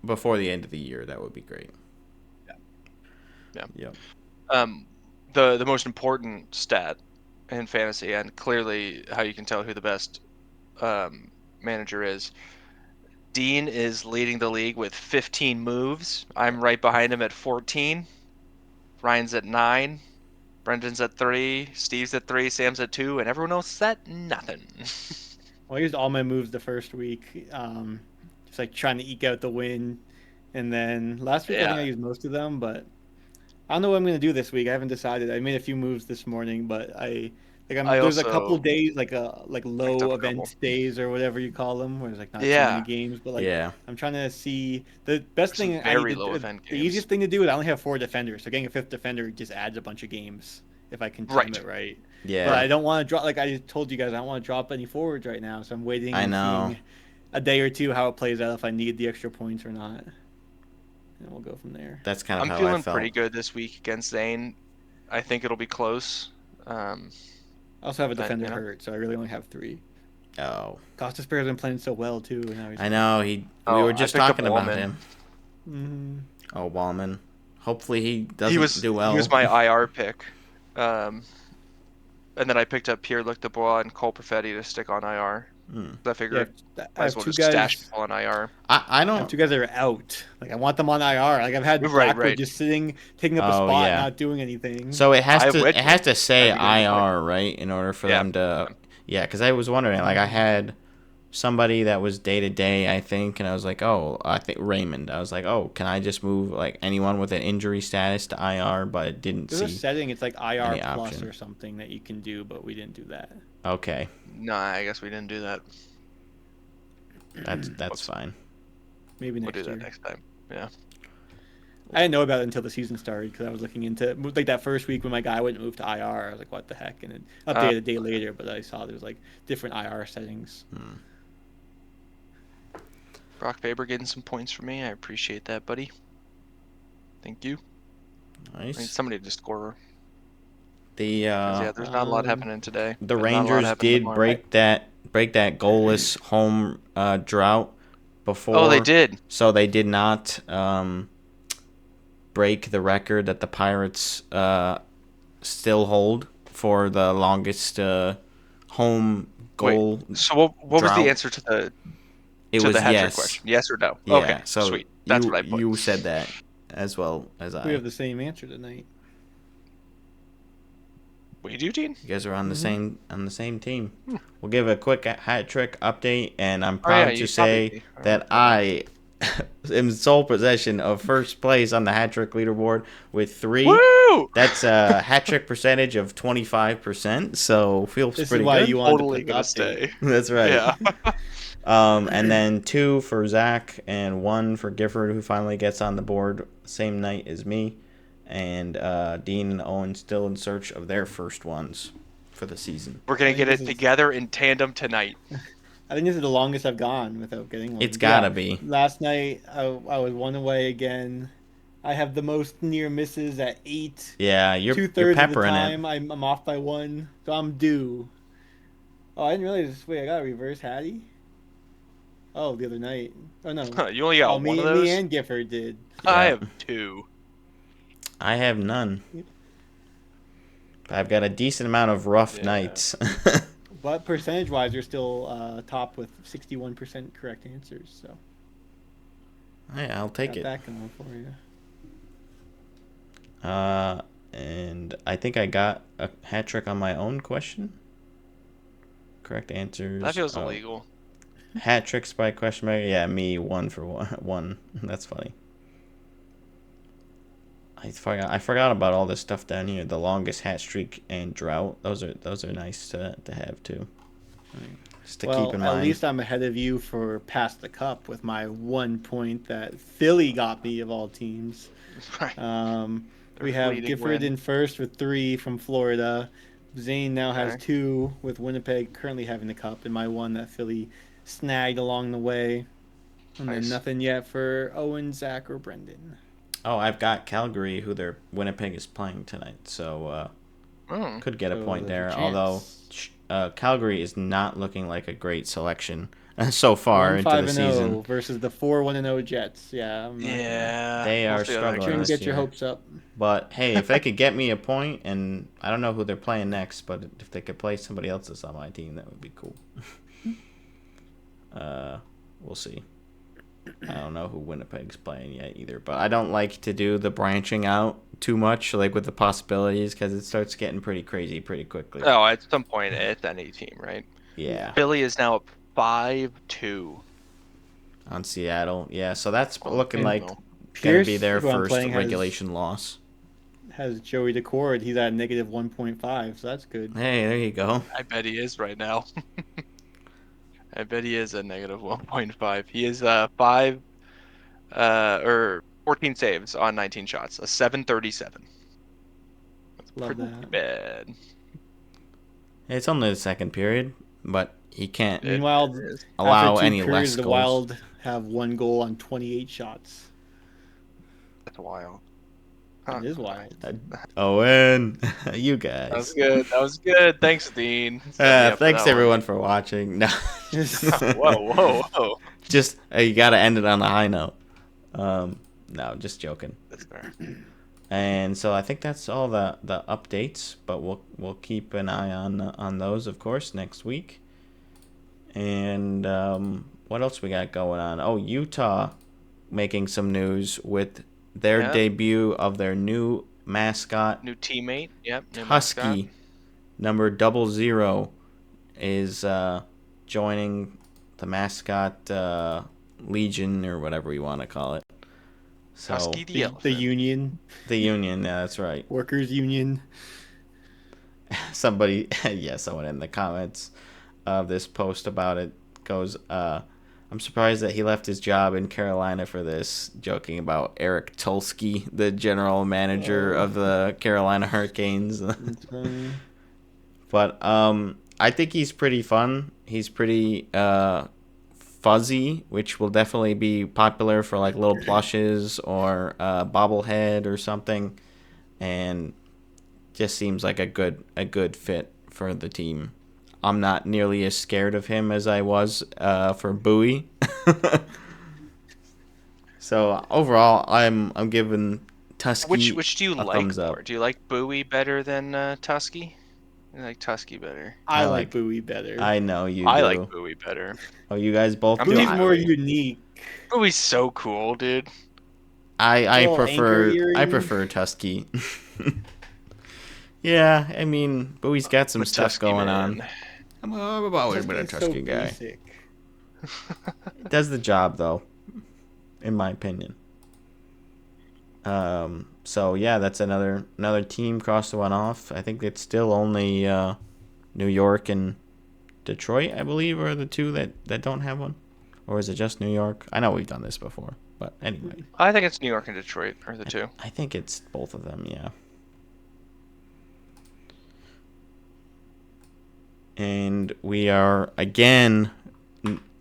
before the end of the year, that would be great. Yeah. Yep. The most important stat in fantasy, and clearly how you can tell who the best manager is. Dean is leading the league with 15 moves. I'm right behind him at 14. Ryan's at 9. Brendan's at 3. Steve's at 3. Sam's at 2. And everyone else is at nothing. Well, I used all my moves the first week, just like trying to eke out the win. And then last week, I think I Yeah. used most of them, but I don't know what I'm going to do this week. I haven't decided. I made a few moves this morning, but there's a couple also days like low picked up a event couple. days or whatever you call them, where there's like not too Yeah. many games. But like Yeah. I'm trying to see the best Some thing. I very need to low do, event the games. easiest thing to do is I only have 4 defenders, so getting a 5th defender just adds a bunch of games if I can time Right. it right. Yeah. But I don't want to drop. Like I told you guys, I don't want to drop any forwards right now, so I'm waiting I and know. seeing a day or two how it plays out if I need the extra points or not, and we'll go from there. That's kind of I'm how I feeling felt. pretty good this week against Zane. I think it'll be close. I also have a But, defender you know. hurt, so I really only have 3. Oh, Costas Perez been playing so well too. And now he's I know we Oh, were I just picked up talking about Wallman. him. Mhm. Oh, Wallman. Hopefully he doesn't do well. He was my IR pick. And then I picked up Pierre-Luc Dubois and Cole Perfetti to stick on IR. Hmm. I figured I might have as well 2 just guys. stash people on IR. I I have don't. 2 guys that are out. Like I want them on IR. Like I've had Right, Blackwood right. just sitting, taking up a Oh, spot, yeah. not doing anything. So it I have has to say That'd be good. IR, right, in order for Yeah. them to. Yeah, because I was wondering, like I had somebody that was day to day, I think, and I was like, oh, I think Raymond. I was like, oh, can I just move like anyone with an injury status to IR? But it didn't There's a see. setting. It's like IR any plus option. or something that you can do, but we didn't do that. Okay, Nah, I guess we didn't do that. that's Whoops. fine. Maybe We'll next do that year. next time. Yeah. I didn't know about it until the season started because I was looking into like that first week when my guy wouldn't move to IR. I was like, what the heck? And then updated a day later, but I saw there's like different IR settings. Brock Faber getting some points for me. I appreciate that, buddy. Thank you. I need Nice. somebody to score. 'Cause, Yeah, there's not a lot happening today. The but not a lot Rangers happening did tomorrow. break that goalless home drought before. Oh, they did. So they did not break the record that the Pirates still hold for the longest home goal. Wait, so what was drought. the answer to the It to was the hat trick yes. question? Yes or no? Yeah, Okay, so sweet. That's you, what I put. You said that as well as I. We have the same answer tonight. We do, Dean? You guys are on the same team. We'll give a quick hat trick update, and I'm Oh, proud yeah, to you say copied me. that I am in sole possession of first place on the hat trick leaderboard with 3. Woo! That's a hat trick percentage of 25%, so feels This pretty is why good. you wanted Totally to put the gonna update. stay. That's right. Yeah. And then 2 for Zach and 1 for Gifford, who finally gets on the board same night as me. And Dean and Owen still in search of their first ones for the season. We're gonna I think get it this is- together in tandem tonight. I think this is the longest I've gone without getting one. It's gotta be. Last night I was 1 away again. I have the most near misses at 8. Yeah, you're 2/3 of the peppering time it. I'm off by 1, so I'm due. Oh, I didn't realize. Wait, I got a reverse Hattie. Oh, the other night. Oh no. You only got one of those? Me and Gifford did. I Yeah. have 2. I have none. I've got a decent amount of rough Yeah. nights. But percentage-wise, you're still top with 61% correct answers. So Yeah, I'll take got it. that going for you. And I think I got a hat trick on my own question. Correct answers. That feels Oh. illegal. Hat tricks by question mark. Yeah, me 1 for 1. That's funny. I forgot about all this stuff down here. The longest hat streak and drought. Those are nice to have too. Just to keep in mind. At least I'm ahead of you for past the cup with my 1 point that Philly got me of all teams. Right. We have fleeting Gifford win. in first with 3 from Florida. Zane now has Okay. 2 with Winnipeg currently having the cup, and my 1 that Philly snagged along the way. And Nice. then nothing yet for Owen, Zach, or Brendan. Oh, I've got Calgary, who their Winnipeg is playing tonight, so Mm. could get a So point there's a there. Although chance. Calgary is not looking like a great selection so far into the 5-0 season. versus the 4-1-0 Jets. Yeah, I'm not gonna- Yeah. They are We'll see how that struggling. Trying to this get your year. hopes up. But hey, if they could get me a point, and I don't know who they're playing next, but if they could play somebody else that's on my team, that would be cool. We'll see. I don't know who Winnipeg's playing yet either, but I don't like to do the branching out too much, like with the possibilities, because it starts getting pretty crazy pretty quickly. Oh, at some point it's any team, right? Yeah, Philly is now up 5-2. on Seattle. Yeah, so that's looking and like gonna Pierce, be their who I'm first playing, regulation loss. has Joey DeCord. He's at negative 1.5, so that's good. Hey, there you go. I bet he is right now. I bet he is at negative 1.5. He is 14 saves on 19 shots, a 737. That's Love pretty that. bad. It's only the second period, but he can't It Meanwhile, is. allow after 2 any periods, less the goals. Wild have 1 goal on 28 shots. That's wild. That is wild. Owen, you That was guys. good. That was good. Thanks, Dean. Set me up for Thanks that one. everyone for watching. No, Whoa. just you gotta end it on a high note. No, just joking. That's fair. And so I think that's all the updates, but we'll keep an eye on those, of course, next week. And what else we got going on? Oh, Utah making some news with their Yeah. debut of their new mascot, New teammate. Yep. New Husky, mascot. number 00, is joining the mascot legion or whatever you want to call it. So Husky the The elephant. union, the union, yeah, that's right. workers' union. Somebody, yeah, someone in the comments of this post about it goes, I'm surprised that he left his job in Carolina for this, joking about Eric Tulsky, the general manager of the Carolina Hurricanes. That's funny. But I think he's pretty fun. He's pretty fuzzy, which will definitely be popular for like little plushes or bobblehead or something, and just seems like a good fit for the team. I'm not nearly as scared of him as I was for Bowie. So overall, I'm giving Tusky Which do you a like thumbs more? up. Do you like Bowie better than Tusky? I like Tusky better. I I like like- Bowie better. I know you I do. like Bowie better. Oh, you guys both I'm do. Bowie's not- more unique. Bowie's so cool, dude. I Little prefer anchor I earring. prefer Tusky. Yeah, I mean, Bowie's got some stuff Tusky going man. on. I've always been a It's so Tusky guy. basic. It does the job, though, in my opinion. So yeah, that's another team crossed the one off. I think it's still only New York and Detroit, I believe, are the two that don't have one. Or is it just New York? I know we've done this before, but anyway. I think it's New York and Detroit are the two. I think it's both of them, yeah. And we are again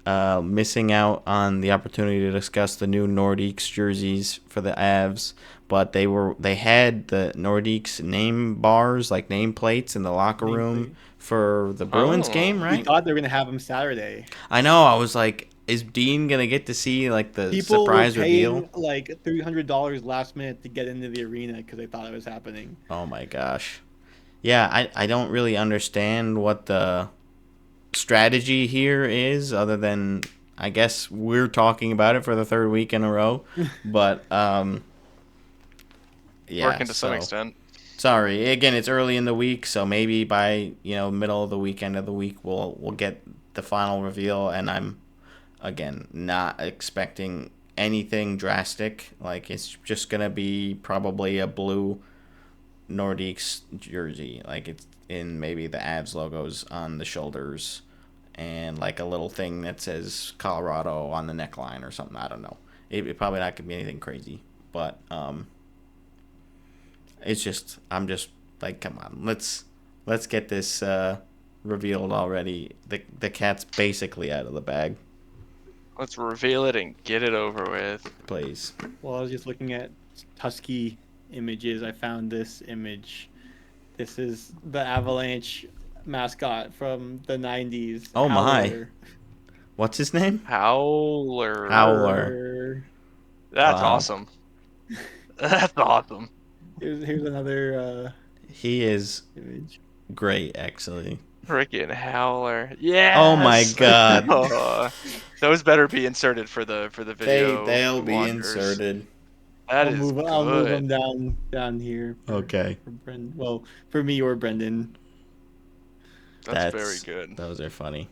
missing out on the opportunity to discuss the new Nordiques jerseys for the Avs, but they had the Nordiques name bars, like name plates, in the locker room for the Bruins game, We right? thought they were gonna have them Saturday. I know. I was like, is Dean gonna get to see like the People surprise were paying reveal? like $300 last minute to get into the arena because they thought it was happening. Oh my gosh. Yeah, I don't really understand what the strategy here is, other than I guess we're talking about it for the third week in a row. But yeah, Working to some extent. Sorry. Again, it's early in the week, so maybe by, middle of the weekend of the week we'll get the final reveal, and I'm again not expecting anything drastic. Like, it's just gonna be probably a blue Nordiques jersey, like it's in maybe the Avs logos on the shoulders and like a little thing that says Colorado on the neckline or something. I don't know. It probably not gonna be anything crazy, but it's just, I'm just like, come on, let's get this revealed already. The cat's basically out of the bag. Let's reveal it and get it over with. Please. Well, I was just looking at Tusky images. I found this image. This is the Avalanche mascot from the 90s. Oh my. Howler. What's his name? Howler. That's Wow. awesome. That's awesome. Here's another He is image. great, actually. Freaking Howler. Yeah. Oh my god. Those better be inserted for the video. They'll be watchers. inserted. That I'll is move, good. I'll move them down here. Okay. For Brendan. Well, for me or Brendan. That's very good. Those are funny.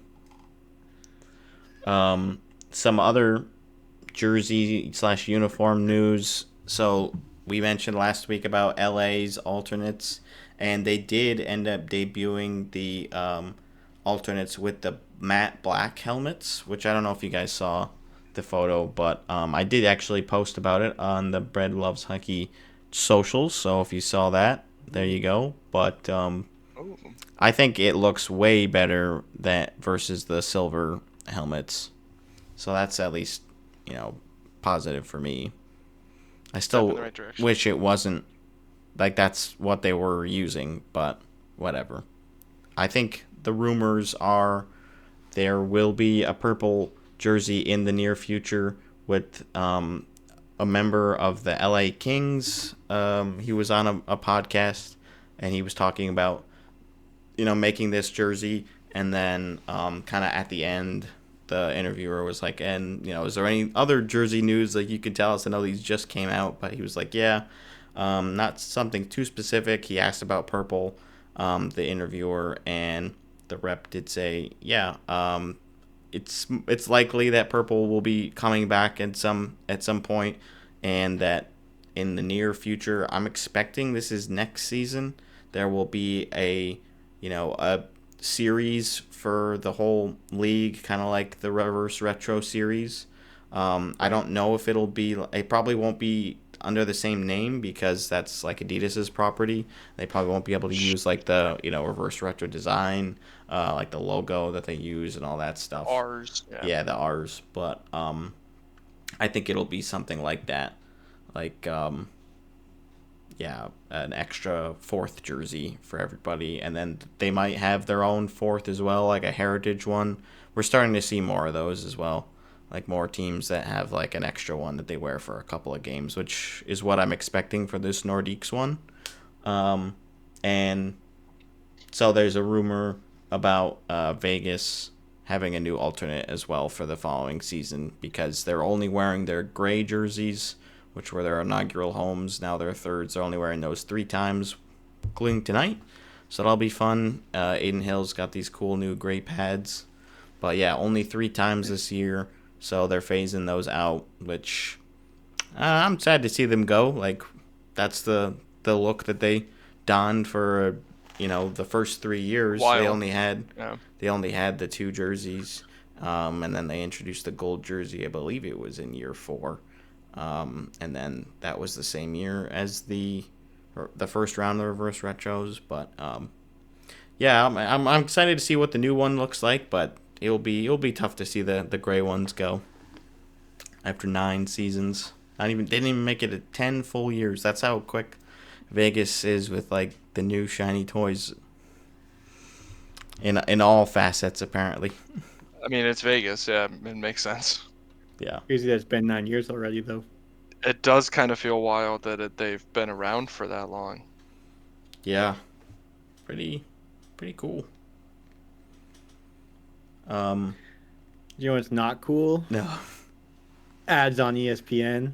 Some other jersey/uniform news. So we mentioned last week about LA's alternates, and they did end up debuting the alternates with the matte black helmets, which I don't know if you guys saw the photo, but I did actually post about it on the Bread Loves Hockey socials. So if you saw that, there you go. But I think it looks way better versus the silver helmets. So that's at least, positive for me. I still right wish it wasn't like that's what they were using, but whatever. I think the rumors are there will be a purple jersey in the near future with a member of the LA Kings. He was on a podcast, and he was talking about making this jersey, and then kind of at the end the interviewer was like, and is there any other jersey news like you could tell us? I know these just came out, but he was like, yeah, not something too specific. He asked about purple, the interviewer, and the rep did say, yeah, it's likely that purple will be coming back at some point, and that in the near future, I'm expecting this is next season, there will be a series for the whole league, kind of like the reverse retro series. I don't know if it probably won't be under the same name because that's like Adidas's property. They probably won't be able to use like the reverse retro design, like the logo that they use and all that stuff. Ours. Yeah, the R's. But I think it'll be something like that, like an extra fourth jersey for everybody, and then they might have their own fourth as well, like a heritage one. We're starting to see more of those as well, like more teams that have like an extra one that they wear for a couple of games, which is what I'm expecting for this Nordiques one. And so there's a rumor about Vegas having a new alternate as well for the following season, because they're only wearing their gray jerseys, which were their inaugural homes. Now their thirds are only wearing those 3 times, including tonight. So that'll be fun. Aiden Hill's got these cool new gray pads. But yeah, only 3 times this year. So they're phasing those out, which I'm sad to see them go. Like, that's the look that they donned for, the first 3 years. Wild. They only had the 2 jerseys. And then they introduced the gold jersey. I believe it was in year 4. And then that was the same year as the first round of the reverse retros. But yeah, I'm excited to see what the new one looks like. But it'll be tough to see the gray ones go after 9 seasons. Didn't even make it 10 full years. That's how quick Vegas is with like the new shiny toys in all facets apparently. I mean, it's Vegas. Yeah, it makes sense. Yeah. Crazy that it's been 9 years already, though. It does kind of feel wild that they've been around for that long. Yeah. Pretty cool. You know what's not cool? No. Ads on ESPN.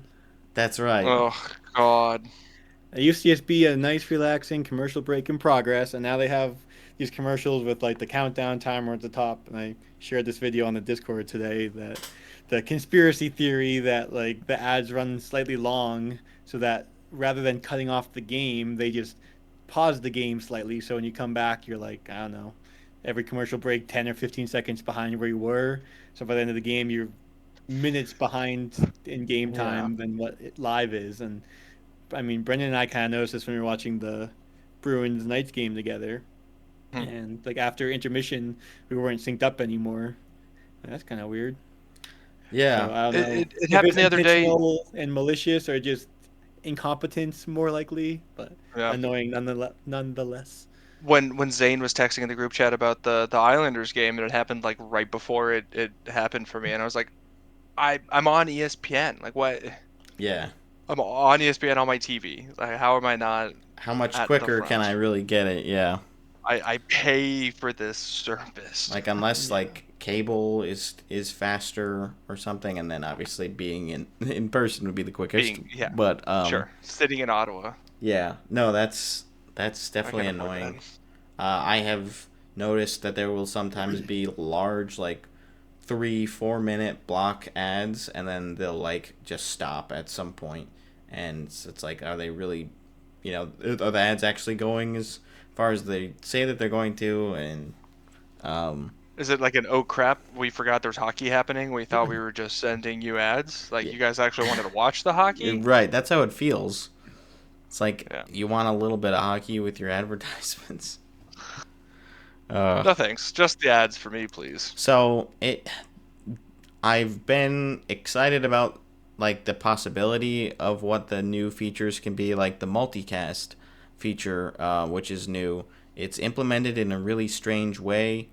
That's right. Oh, God. It used to just be a nice, relaxing commercial break in progress, and now they have these commercials with like the countdown timer at the top. And I shared this video on the Discord today that the conspiracy theory that like the ads run slightly long so that rather than cutting off the game, they just pause the game slightly. So when you come back, you're like, I don't know, every commercial break 10 or 15 seconds behind where you were. So by the end of the game, you're minutes behind in game time than what it live is. And I mean, Brendan and I kind of noticed this when we were watching the Bruins Knights game together. And like after intermission, we weren't synced up anymore. That's kind of weird. Yeah. So, I don't know. It happened the other day. And malicious, or just incompetence, more likely, but annoying nonetheless. When Zane was texting in the group chat about the Islanders game, and it happened like right before it happened for me, and I was like, I'm on ESPN. Like, what? Yeah. I'm on ESPN on my TV. Like, how am I not? How much at quicker the can I front? really get it? Yeah. I pay for this service. Like, unless like cable is faster or something, and then obviously being in person would be the quickest. But sure, sitting in Ottawa. Yeah. No, that's definitely I can afford annoying. I have noticed that there will sometimes be large, like 3-4 minute block ads, and then they'll like just stop at some point, and it's like, are they really, are the ads actually going as far as they say that they're going to? And is it like an oh crap, we forgot there's hockey happening, we thought we were just sending you ads, like you guys actually wanted to watch the hockey? Right, that's how it feels. It's like you want a little bit of hockey with your advertisements. No thanks, just the ads for me, please. So I've been excited about like the possibility of what the new features can be, like the multicast feature, which is new. It's implemented in a really strange way.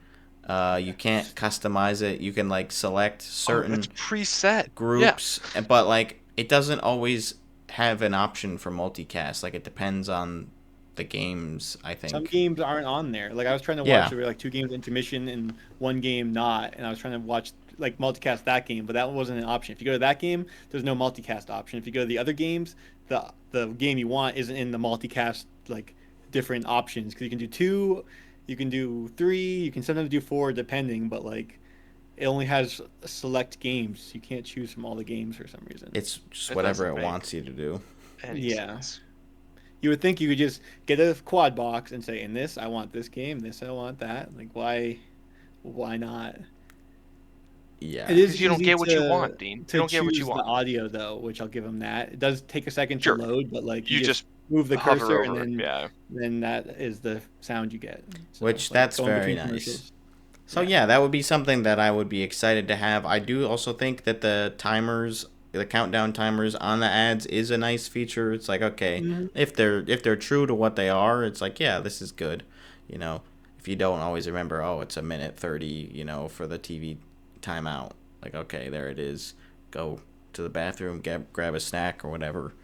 You can't customize it. You can like select certain it's preset groups, but like it doesn't always have an option for multicast. Like, it depends on the games, I think. Some games aren't on there. Like, I was trying to watch, there were like 2 games intermission and 1 game not, and I was trying to watch like multicast that game, but that wasn't an option. If you go to that game, there's no multicast option. If you go to the other games, the game you want isn't in the multicast like different options, because you can do 2, you can do 3, you can sometimes do 4 depending, but like it only has select games. You can't choose from all the games for some reason. It's just whatever it wants you to do. Sense. You would think you could just get a quad box and say, in this I want this game, this I want that. Like, why not? Yeah. It is you don't easy get what you want, Dean. You don't get what you want. The audio though, which I'll give them that. It does take a second to load, but like you just move the hover cursor over and it, then that is the sound you get. So, which like, that's going very between nice. commercials. So yeah, that would be something that I would be excited to have. I do also think that the countdown timers on the ads is a nice feature. It's like, okay, if they're true to what they are, it's like, yeah, this is good. If you don't always remember, oh, it's 1:30, for the TV timeout. Like, okay, there it is. Go to the bathroom, grab a snack or whatever.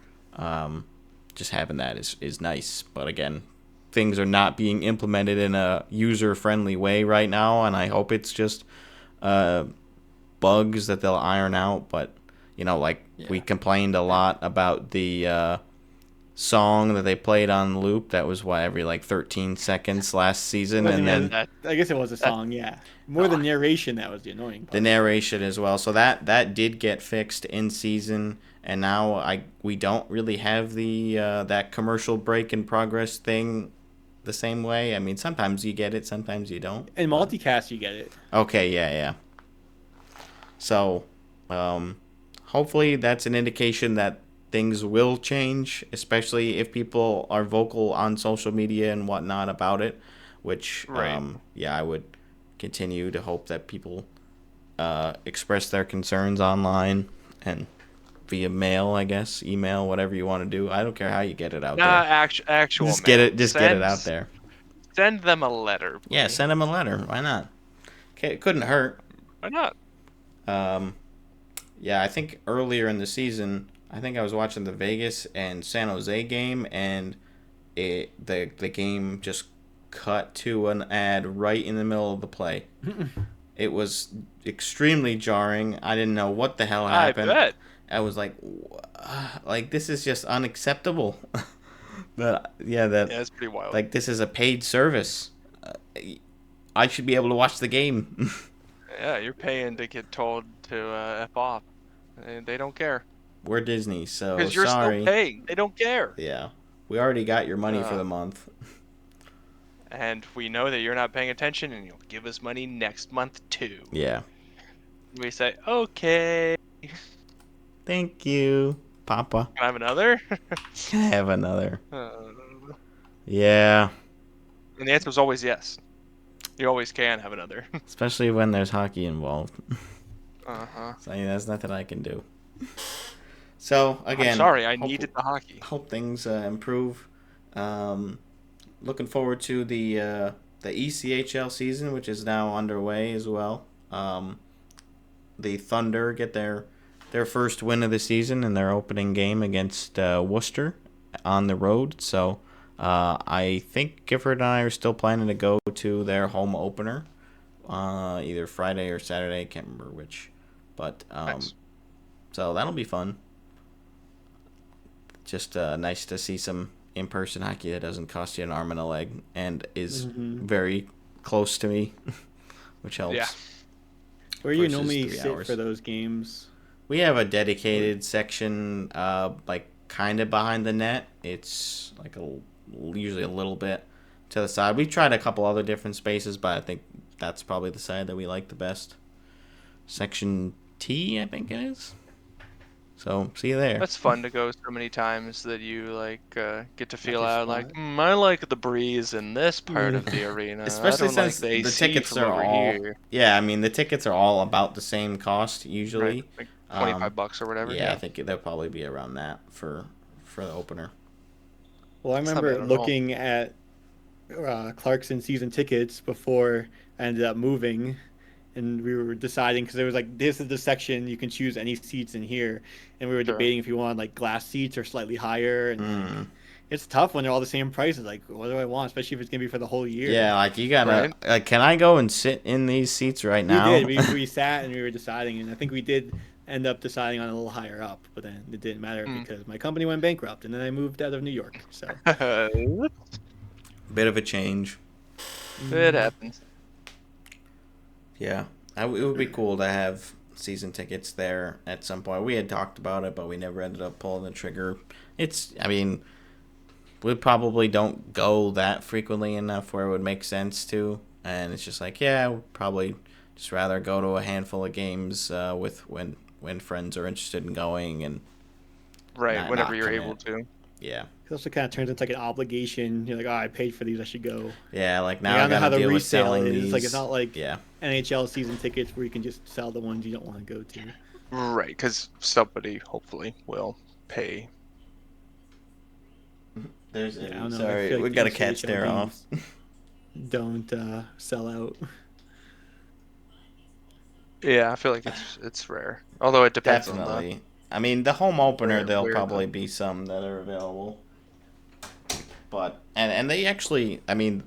Just having that is nice. But again, things are not being implemented in a user-friendly way right now, and I hope it's just bugs that they'll iron out. But we complained a lot about the song that they played on loop that was every like 13 seconds last season, and then I guess it was a song, yeah. More the narration that was the annoying part. the narration as well. So that did get fixed in season, and now we don't really have the that commercial break in progress thing the same way. I mean, sometimes you get it, sometimes you don't. In multicast, you get it. Okay, yeah. So, hopefully that's an indication that things will change, especially if people are vocal on social media and whatnot about it, which, Right. I would continue to hope that people express their concerns online and via mail, I guess, email, whatever you want to do. I don't care how you get it out Nah, there. actual Just mail. get it out there. Send them a letter. Yeah, please. send them a letter. Why not? Okay, it couldn't hurt. Why not? Yeah, I think earlier in the season, I think I was watching the Vegas and San Jose game, and the game just cut to an ad right in the middle of the play. It was extremely jarring. I didn't know what the hell happened. I bet. I was like this is just unacceptable. That Yeah, it's pretty wild. like this is a paid service. I should be able to watch the game. Yeah, you're paying to get told to F off. They don't care. We're Disney, so Because you're sorry. still paying. They don't care. Yeah, we already got your money for the month. And we know that you're not paying attention, and you'll give us money next month, too. Yeah. We say, okay. Thank you, Papa. Can I have another? Can I have another? Yeah. And the answer was always yes. You always can have another. Especially when there's hockey involved. Uh-huh. So there's nothing I can do. So again, I'm sorry, I needed the hockey. Hope things improve. Looking forward to the ECHL season, which is now underway as well. The Thunder get their first win of the season in their opening game against Worcester on the road. So I think Gifford and I are still planning to go to their home opener, either Friday or Saturday. I can't remember which, but Nice. so that'll be fun. Just nice to see some in-person hockey that doesn't cost you an arm and a leg and is very close to me, which helps. Yeah. Where you versus normally 3 sit hours. for those games? We have a dedicated section, like kind of behind the net. It's like usually a little bit to the side. We've tried a couple other different spaces, but I think that's probably the side that we like the best. Section T, I think it is. So see you there. That's fun to go so many times that you get to feel your out spot. I like the breeze in this part of the arena. Especially I don't like since the the AC tickets from are over all here. yeah. I mean the tickets are all about the same cost usually. Right, like $25 or whatever. Yeah, I think they'll probably be around that for the opener. Well, I not remember bad at all. looking at Clarkson season tickets before I ended up moving, and we were deciding because there was like this is the section you can choose any seats in here, and we were Sure. debating if you wanted like glass seats or slightly higher, and it's tough when they're all the same prices. Like, what do I want, especially if it's gonna be for the whole year? Yeah, like you gotta Right. like. Can I go and sit in these seats right we now? did. We sat and we were deciding, and I think we did end up deciding on a little higher up, but then it didn't matter because my company went bankrupt, and then I moved out of New York. So Bit of a change. It happens. Yeah, it would be cool to have season tickets there at some point. We had talked about it, but we never ended up pulling the trigger. I mean, we probably don't go that frequently enough where it would make sense to. And it's just like, yeah, we'd probably just rather go to a handful of games with when friends are interested in going and Right, Not whenever you're commit. able to. yeah. it also kind of turns into like an obligation. You're like, oh, I paid for these, I should go. Yeah, like now Like, I I don't know how gotta the deal with resale selling is. these. Like, it's not like yeah. NHL season tickets where you can just sell the ones you don't want to go to. Right, because somebody hopefully will pay. There's Yeah, I don't know. I sorry, feel like we the got a cat ECHL stare off. games don't sell out. Yeah, I feel like it's rare. Although it depends on Definitely. I mean, the home opener, Where- there'll where probably the- be some that are available. But and they actually, I mean,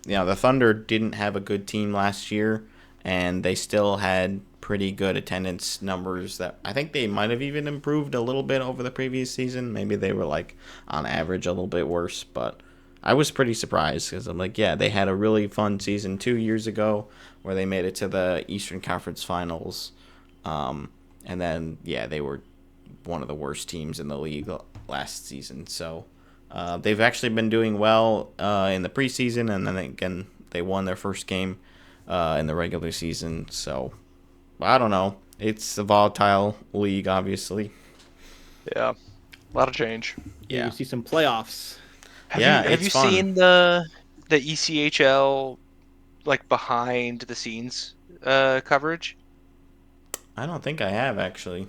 the Thunder didn't have a good team last year, and they still had pretty good attendance numbers that I think they might have even improved a little bit over the previous season. Maybe they were like on average a little bit worse, but I was pretty surprised because I'm like, yeah, they had a really fun season 2 years ago where they made it to the Eastern Conference Finals. And then, yeah, they were one of the worst teams in the league last season. So they've actually been doing well in the preseason, and then again, they won their first game in the regular season. So I don't know. It's a volatile league, obviously. Yeah, a lot of change. Yeah, Yeah. you see some playoffs. Have you fun. seen the ECHL like behind the scenes coverage? I don't think I have, actually.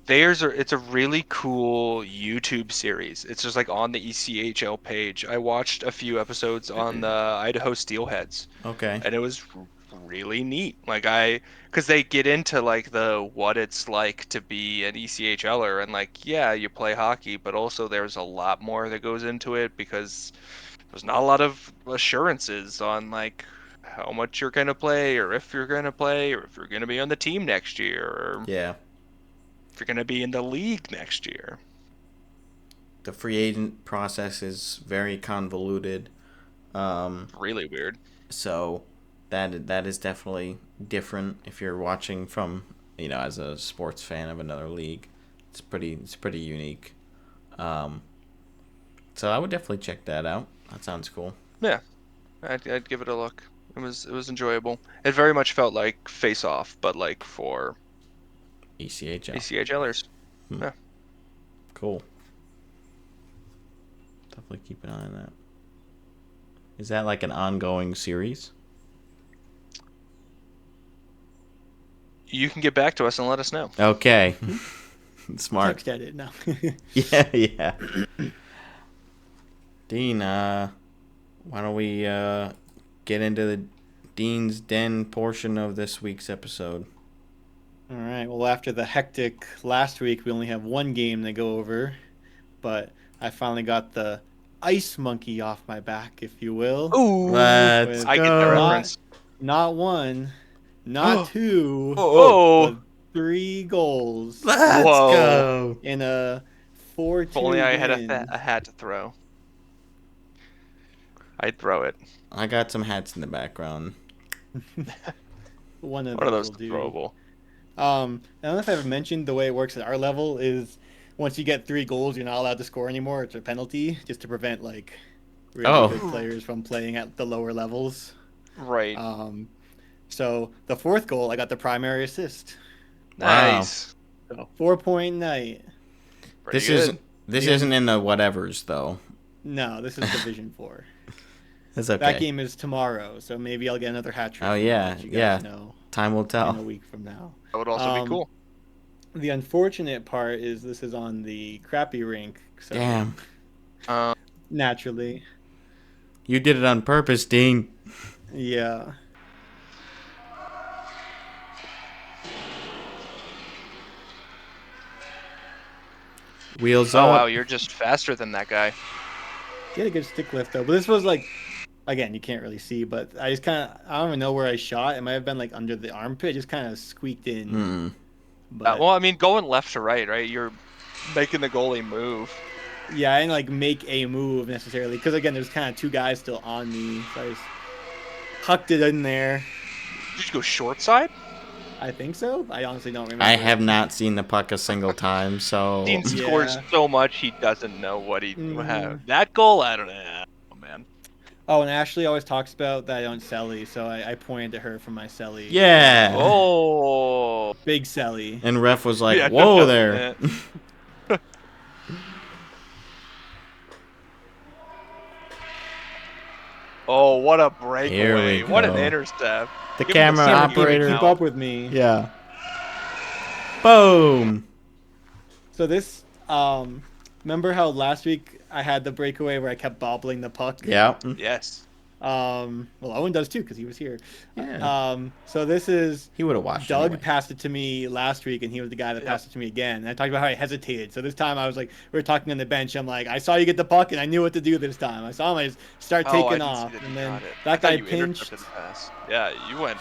It's a really cool YouTube series. It's just like on the ECHL page. I watched a few episodes on the Idaho Steelheads, Okay. and it was really neat. Because they get into like the what it's like to be an ECHLer, and like, yeah, you play hockey, but also there's a lot more that goes into it because there's not a lot of assurances on like how much you're gonna play, or if you're gonna play, or if you're gonna be on the team next year, or Yeah. if you're gonna be in the league next year. The free agent process is very convoluted. Really weird. So that is definitely different if you're watching from, as a sports fan of another league. It's pretty unique. So I would definitely check that out. That sounds cool. Yeah, I'd give it a look. It was enjoyable. It very much felt like Face Off, but like for ECHL. ECHLers. Yeah. Cool. Definitely keep an eye on that. Is that like an ongoing series? You can get back to us and let us know. Okay. Smart. Text edit now. Yeah. Dean, why don't we get into the Dean's Den portion of this week's episode? All right. Well, after the hectic last week, we only have one game to go over, but I finally got the ice monkey off my back, if you will. Ooh, Let's I get the go. reference. Not one, not two, Oh, but 3 goals Let's Whoa. go. in a 4-2 if only I had win. a hat to throw. I'd throw it. I got some hats in the background. One of One of those those will do. throwable. I don't know if I've mentioned the way it works at our level is once you get 3 goals, you're not allowed to score anymore. It's a penalty just to prevent like really good players from playing at the lower levels. Right. So the 4th goal, I got the primary assist. Nice. So 4-point night. Pretty good. This isn't in the whatevers though. No, this is Division 4. That's okay. That game is tomorrow, so maybe I'll get another hat trick. Oh, yeah, I'll let you yeah. guys know Time will in a tell. week from now. That would also be cool. The unfortunate part is this is on the crappy rink. So Damn. Naturally. You did it on purpose, Dean. Yeah. Wheels Oh up. wow, you're just faster than that guy. He had a good stick lift though, but this was like, again, you can't really see, but I just kind of, I don't even know where I shot. It might have been like under the armpit, just kind of squeaked in. Mm. But Well, I mean, going left to right, You're making the goalie move. yeah, I didn't like make a move necessarily because again, there's kind of 2 guys still on me, so I just hucked it in there. Did you go short side? I think so. I honestly don't remember. I have not seen the puck a single time, so Dean Yeah. scores so much he doesn't know what he Mhm. that goal. I don't know. Oh man. Oh, and Ashley always talks about that I don't celly, so I pointed to her for my celly. yeah. Oh. Big celly. And ref was like, Yeah, "Whoa there." Oh, what a Here breakaway! we What an go. intercept! The Give him camera the Keep- operator. Keep up with me. Yeah. Boom. So this, remember how last week I had the breakaway where I kept bobbling the puck? Yeah. Yes. Well, Owen does too because he was here. Yeah. So this is He would have watched. Doug anyway. passed it to me last week, and he was the guy that passed it to me again. And I talked about how I hesitated. So this time I was like, we were talking on the bench. I'm like, I saw you get the puck, and I knew what to do this time. I saw him, I just start Oh, I taking didn't see off, that and you then got it. I that thought guy you pinched, intercepted the pass. Yeah, you went.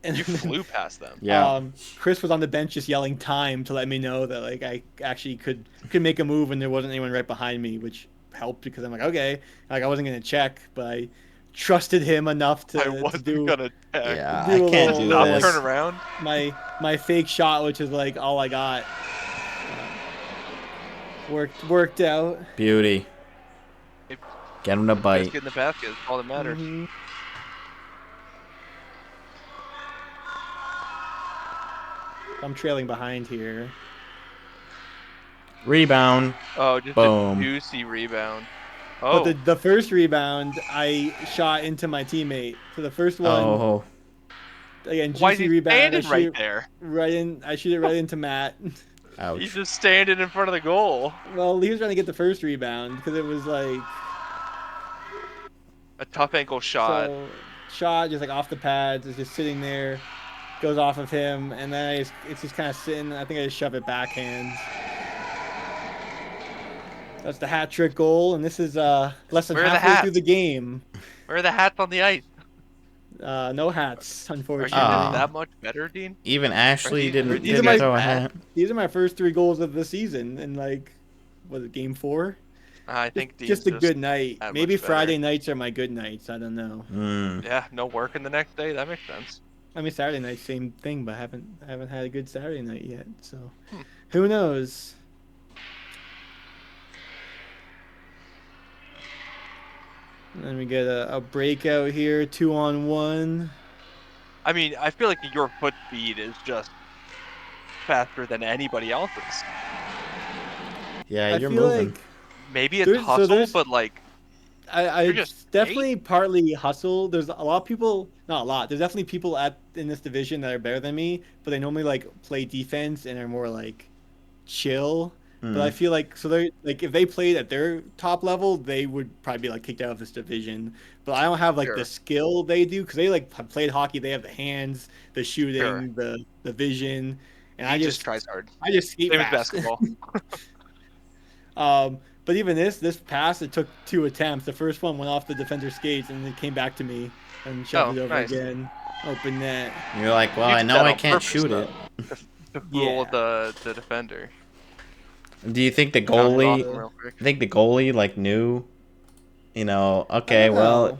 And You flew past them. Yeah. Chris was on the bench just yelling time to let me know that like I actually could make a move and there wasn't anyone right behind me, which helped because I'm like, okay, like I wasn't gonna check, but I trusted him enough I to wasn't do gonna check. Yeah, do I a can't little- do Stop, this. turn around. my fake shot, which is like all I got. Worked out. Beauty. Get him to Just bite. get in the basket. That's all that matters. Mhm. I'm trailing behind here. Rebound. Oh, just Boom. a juicy rebound. But Oh, the first rebound, I shot into my teammate. So the first one, Oh. again, why is juicy he rebound. I standing right shoot there? right in. I shoot it right into Matt. He's Ouch. just standing in front of the goal. Well, he was trying to get the first rebound because it was like A tough ankle shot. so shot just like off the pads. It's just sitting there, goes off of him, and then it's just kind of sitting. I think I just shove it backhand. That's the hat trick goal, and this is less than Where are the halfway hats? through the game. Where are the hats on the ice? No hats, Are you unfortunately. Aw. that much better, Dean? Even Ashley didn't these are my- throw a hat. These are my first 3 goals of the season, and like, was it game 4? I think Dean's Just a good night. that Maybe much better. Friday nights are my good nights. I don't know. Yeah, no working the next day. That makes sense. I mean, Saturday night, same thing, but I haven't had a good Saturday night yet. So, who knows? And then we get a breakout here, 2-on-1. I mean, I feel like your foot speed is just faster than anybody else's. Yeah, I you're feel moving. like Maybe it's There's- so hustle, there's- but like, I You're just definitely partly hustle. There's a lot of people, not a lot. There's definitely people in this division that are better than me, but they normally like play defense and are more like chill. But I feel like so they like if they played at their top level, they would probably be like kicked out of this division. But I don't have like Sure. the skill they do because they like have played hockey. They have the hands, the shooting, Sure. the vision, and he I just just tries hard. I just skate Same as fast. basketball. But even this pass, it took 2 attempts. The first one went off the defender's skates, and it came back to me and shoved Oh, it over nice. again. Open net. You're like, well, You I did know that I on can't purpose, shoot though, it. to fool Yeah. the defender. Do you think the Count it off goalie? real quick. I think the goalie like knew, okay, I don't well, know.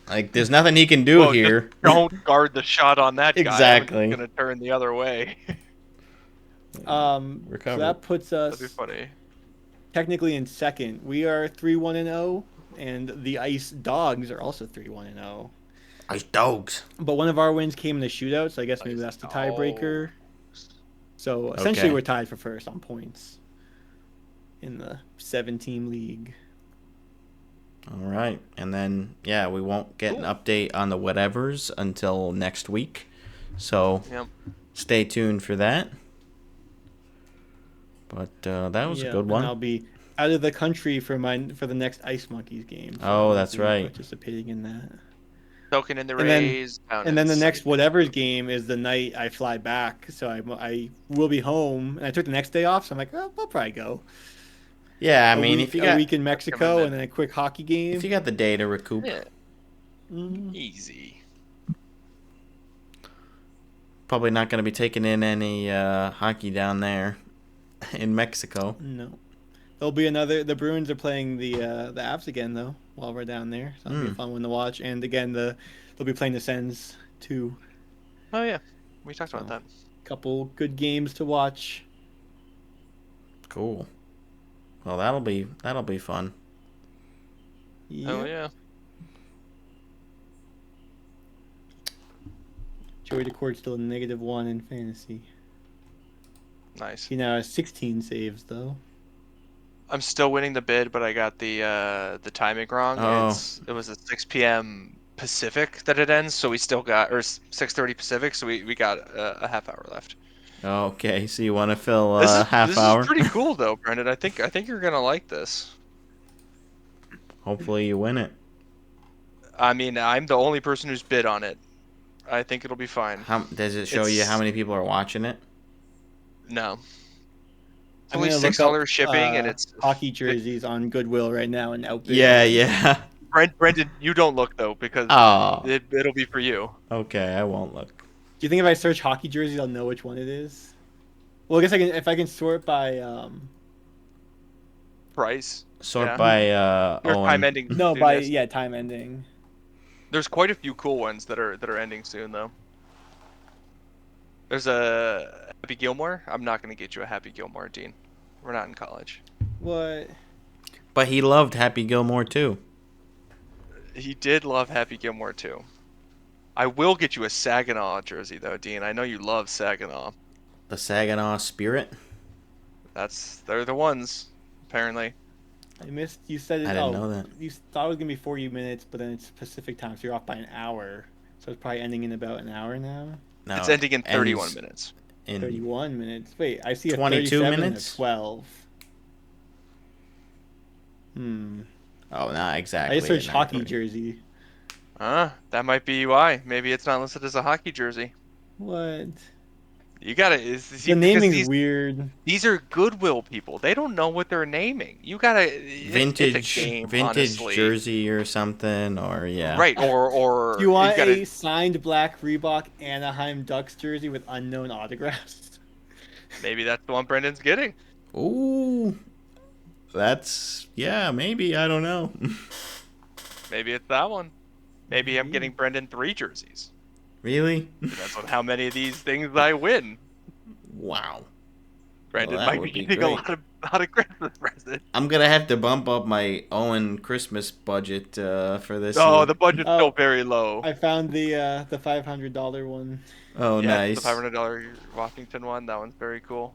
like there's nothing he can do Well, here. just don't guard the shot on that guy. Exactly. I'm gonna turn the other way. So Recover. that puts That'd be us funny. technically in second. We are 3-1-0, and the Ice Dogs are also 3-1-0. Ice dogs. But one of our wins came in the shootout, so I guess maybe Ice that's the tiebreaker. Dogs. So essentially, Okay. we're tied for first on points in the 7-team league. All right, and then yeah, we won't get an update on the whatevers until next week, so Yep. stay tuned for that. But that was a Yeah, good and one. I'll be out of the country for the next Ice Monkeys game. So Oh, I'll that's be right. Participating in that. Soaking in the And then- rays. down And in then the the next city. whatever's game is the night I fly back, so I will be home. And I took the next day off, so I'm like, oh, I'll probably go. Yeah, I A mean, week, if you a got week in Mexico commitment. and then a quick hockey game. if you got the day to recoup, Yeah, Mhm. easy. probably not going to be taking in any hockey down there in Mexico. No, there'll be another. The Bruins are playing the Avs again though while we're down there, so that'll be a fun one to watch. And again, they'll be playing the Sens too. Oh yeah, we talked about So. that. Couple good games to watch. Cool. Well, that'll be fun. Oh yeah. Joey DeCourt's still -1 in fantasy. Nice. He now has 16 saves though. I'm still winning the bid, but I got the timing wrong. Oh. It was at 6 p.m. Pacific that it ends, so we still got, or 6:30 Pacific, so we got a half hour left. Okay, so you want to fill This a is half this hour? is pretty cool though, Brendan. I think you're gonna like this. Hopefully you win it. I mean, I'm the only person who's bid on it. I think it'll be fine. How does it show you It's- how many people are watching it? No. It's I'm only gonna look $6 up, shipping, and it's hockey jerseys on Goodwill right now and outbid. Yeah. Brendan, you don't look though because Oh, it'll be for you. okay. I won't look. you think if I search hockey jerseys, I'll know which one it is? Well, I guess if I can sort by Price. Sort Yeah. by Your Owen. time ending. no, by soonness. time ending. There's quite a few cool ones that are ending soon though. There's a Happy Gilmore. I'm not gonna get you a Happy Gilmore, Dean. We're not in college. What? But he loved Happy Gilmore too. He did love Happy Gilmore too. I will get you a Saginaw jersey though, Dean. I know you love Saginaw. The Saginaw Spirit. They're the ones, apparently. I missed. You said it. I didn't know that. You thought it was gonna be 40 minutes, but then it's Pacific time, so you're off by an hour. So it's probably ending in about an hour now. No, It's ending in 31 ends minutes. in 31 minutes. Wait, I see a 22 37 minutes? and a 12. Oh, not I exactly. just searched an hockey hour. jersey. That might be why. Maybe it's not listed as a hockey jersey. What? You gotta. The naming's weird. These are Goodwill people. They don't know what they're naming. You gotta. It's a game, vintage honestly. jersey or something, or yeah. Right, or Do you want gotta, a signed black Reebok Anaheim Ducks jersey with unknown autographs? maybe that's the one Brendan's getting. Ooh, that's maybe, I don't know. Maybe it's that one. Maybe I'm getting Brendan 3 jerseys. Really? Depends on how many of these things I win. Wow. Brendan that might would be be getting a great. lot of Christmas presents. I'm gonna have to bump up my Owen Christmas budget for this. Oh, year. the budget's Oh, still very low. I found the $500 one. Oh, Yeah, nice. the $500 Washington one. That one's very cool.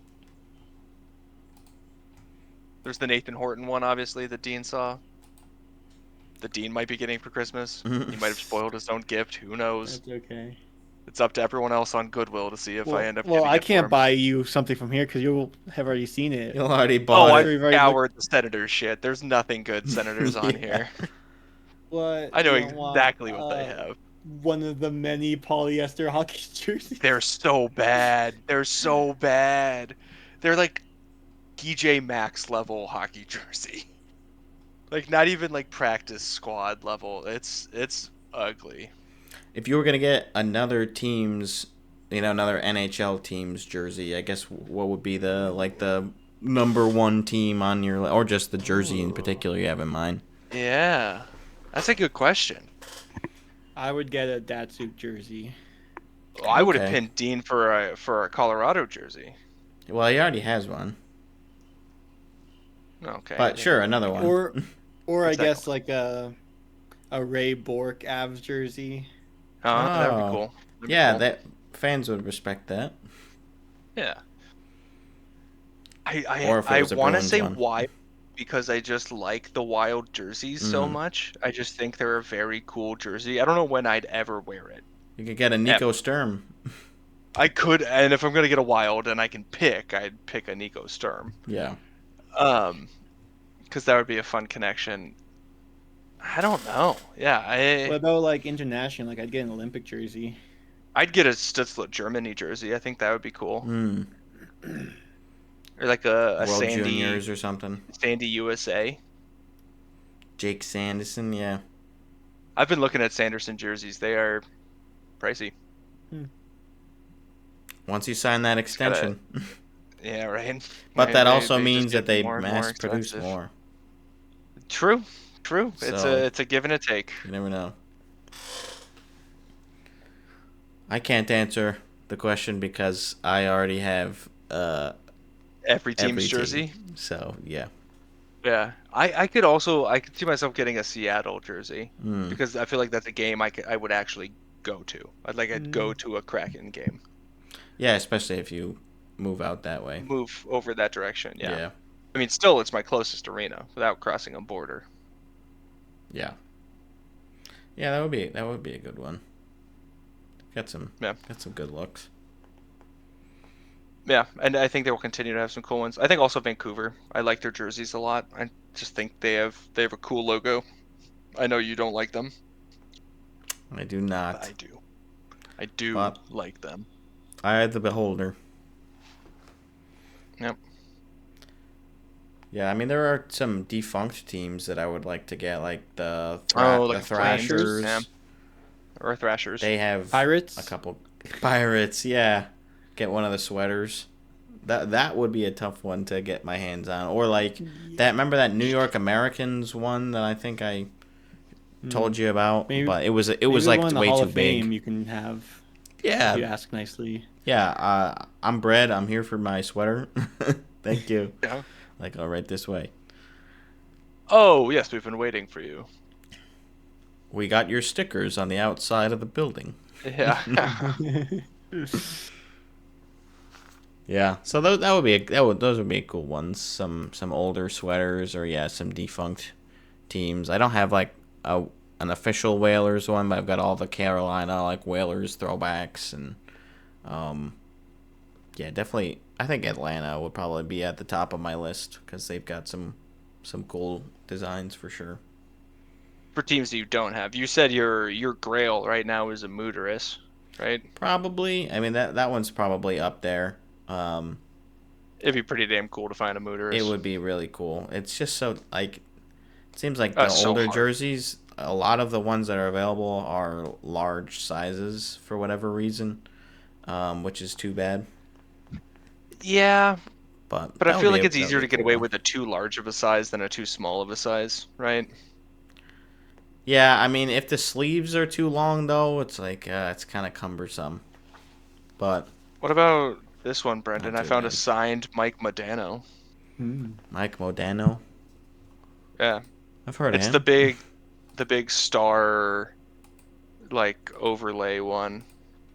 There's the Nathan Horton one, obviously, that Dean saw. The Dean might be getting for Christmas. He might have spoiled his own gift. Who knows? That's okay. It's up to everyone else on Goodwill to see if I end up Well, getting I it for can't him. buy you something from here because you'll have already seen it. You already Oh, bought I it. We've already scoured the Senators shit. There's nothing good Senators on Yeah. here. What? I know You don't want, exactly what they have. One of the many polyester hockey jerseys. They're so bad. They're so bad. They're like TJ Maxx level hockey jersey. Like not even like practice squad level. It's ugly. If you were gonna get another team's, another NHL team's jersey, I guess what would be the number one team on your, or just the jersey in particular you have in mind? Yeah, that's a good question. I would get a Datsuk jersey. Well, I would have Okay. pinned Dean for a Colorado jersey. Well, he already has one, Okay. but sure, another one. Or I What's that guess like a Ray Bork Avs jersey. That'd be Oh. cool. That'd be Yeah, cool. that fans would respect that. Yeah. Or if it I was a want to Bruins say one. why, because I just like the Wild jerseys so much. I just think they're a very cool jersey. I don't know when I'd ever wear it. You could get a Nico Sturm. I could, and if I'm gonna get a Wild and I can pick, I'd pick a Nico Sturm. Yeah. Because that would be a fun connection. I don't know. Yeah, What about like international? Like I'd get an Olympic jersey. I'd get a Stutzla Germany jersey. I think that would be cool. Mm. Or like a World Sandy Juniors or something. Sandy USA. Jake Sanderson, yeah. I've been looking at Sanderson jerseys. They are pricey. Once you sign that extension. Yeah, right. But that also just means get that they more and more mass produce expensive. more. True. So- It's a give and a take. You never know. I can't answer the question because I already have Every team's every jersey. team. So, yeah. Yeah. I could see myself getting a Seattle jersey because I feel like that's a game I would actually go to. I'd go to a Kraken game. Yeah, especially if you move out that way. Move over that direction. Yeah. Yeah. I mean, still, it's my closest arena without crossing a border. Yeah. Yeah, that would be a good one. Got some good looks. Yeah, and I think they will continue to have some cool ones. I think also Vancouver. I like their jerseys a lot. I just think they have a cool logo. I know you don't like them. I do not. But I do. I do But- like them. I am the beholder. Yep. Yeah, I mean there are some defunct teams that I would like to get, like the Like Thrashers. Flames, yeah. Or Thrashers. They have Pirates? a couple. Pirates, yeah. Get one of the sweaters. That would be a tough one to get my hands on. Or like that. Remember that New York Americans one that I think I told you about? Maybe- But it was Maybe like one in the way Hall too of Fame big. you can have if Yeah, you ask nicely. yeah. I'm Brad. I'm here for my sweater. Thank you. Yeah. Like, all right, this way. Oh yes, we've been waiting for you. We got your stickers on the outside of the building. Yeah. Yeah, so those would be cool ones. Some older sweaters, or yeah, some defunct teams. I don't have like an official Whalers one, but I've got all the Carolina like Whalers throwbacks, and yeah, definitely. I think Atlanta would probably be at the top of my list because they've got some cool designs for sure. For teams that you don't have, you said your Grail right now is a Mooterus, right? Probably. I mean that one's probably up there. It'd be pretty damn cool to find a Mooterus. It would be really cool. It's just so like, it seems like the That's so older hard. jerseys, a lot of the ones that are available are large sizes for whatever reason, which is too bad. Yeah, But but I that feel would like be it's that would easier be to a get cool away one. with a too large of a size than a too small of a size, right? Yeah, I mean, if the sleeves are too long though, it's like it's kind of cumbersome. But What about this one, Brendan? Not I too found bad. a signed Mike Modano. Mike Modano, Yeah, I've heard of it's him. the big star, like overlay one.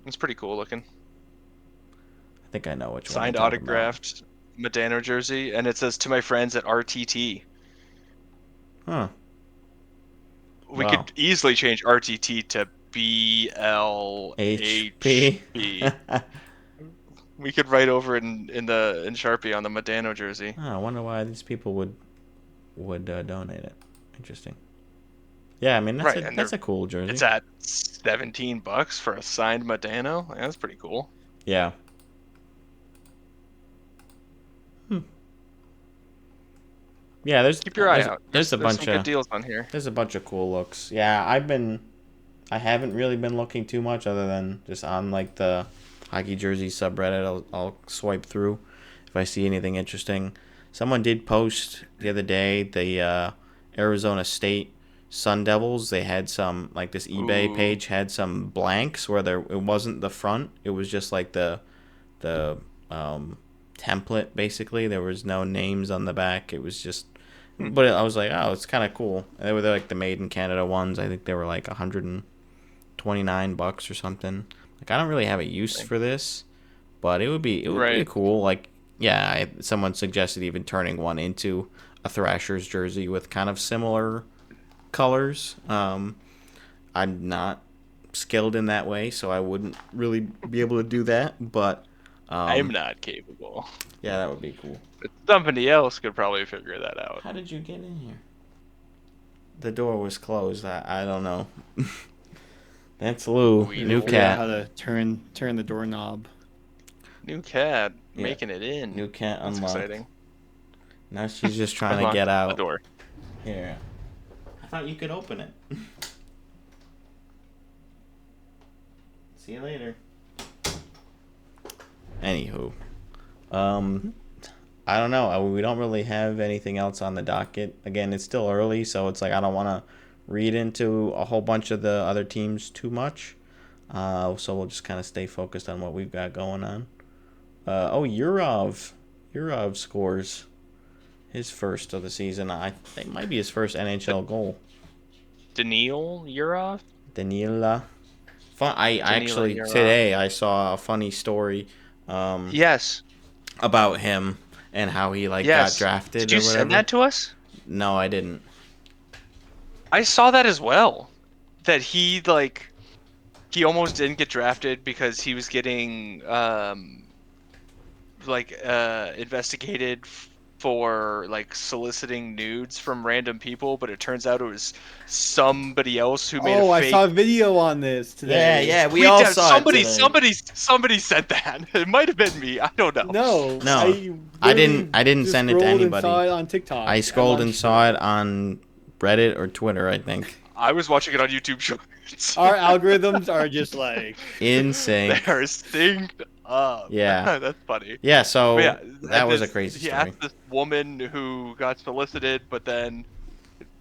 It's pretty cool looking. I think I know which one. Signed, you're talking about. autographed Modano jersey, and it says "To my friends at RTT." Huh. We Wow. could easily change RTT to HP. BLHP. We could write over in Sharpie on the Modano jersey. Oh, I wonder why these people would donate it. Interesting. Yeah, I mean that's Right, and that's a cool jersey. It's at $17 for a signed Modano. Like, that's pretty cool. Yeah. Yeah, Keep your eye out. There's a There's bunch some good of deals on here. there's a bunch of cool looks. Yeah, I haven't really been looking too much other than just on like the hockey jersey subreddit. I'll swipe through if I see anything interesting. Someone did post the other day the Arizona State Sun Devils. They had some like this eBay Ooh. page had some blanks where it wasn't the front. It was just like the template basically. There was no names on the back. It was just. But I was like, oh, it's kind of cool. They were like the made in Canada ones. I think they were like $129 or something. Like I don't really have a use for this, but it would be Right. cool. Like yeah, someone suggested even turning one into a Thrashers jersey with kind of similar colors. I'm not skilled in that way, so I wouldn't really be able to do that. But I'm not capable. yeah, that would be cool. But somebody else could probably figure that out. How did you get in here? The door was closed. I don't know. That's Lou. We New know Figure out how cat. to turn the doorknob. New cat Yeah. making it in. New cat That's unlocked. exciting. Now she's just trying to Unlock get the out. door. Here. I thought you could open it. See you later. Anywho. I don't know. We don't really have anything else on the docket. Again, it's still early, so it's like I don't want to read into a whole bunch of the other teams too much. So we'll just kind of stay focused on what we've got going on. Yurov. Yurov scores his first of the season. I think it might be his first NHL goal. Daniil Yurov? Daniela. I actually Yurov. today I saw a funny story Yes. about him and how he like Yes. got drafted Did you or whatever. send that to us? No, I didn't. I saw that as well. That he almost didn't get drafted because he was getting investigated for like soliciting nudes from random people, but it turns out it was somebody else who made Oh, a I fake. saw a video on this today. we all did- saw somebody, it today. somebody said that. It might have been me. I don't know. No, I didn't just send it to scrolled and anybody. saw it on TikTok. I at scrolled and lunch. saw it on Reddit or Twitter, I think. I was watching it on YouTube Shorts. Our algorithms are just like Insane. They are synced up. Yeah. That's funny. Yeah, so But yeah, that was a crazy he story. asked this woman who got solicited, but then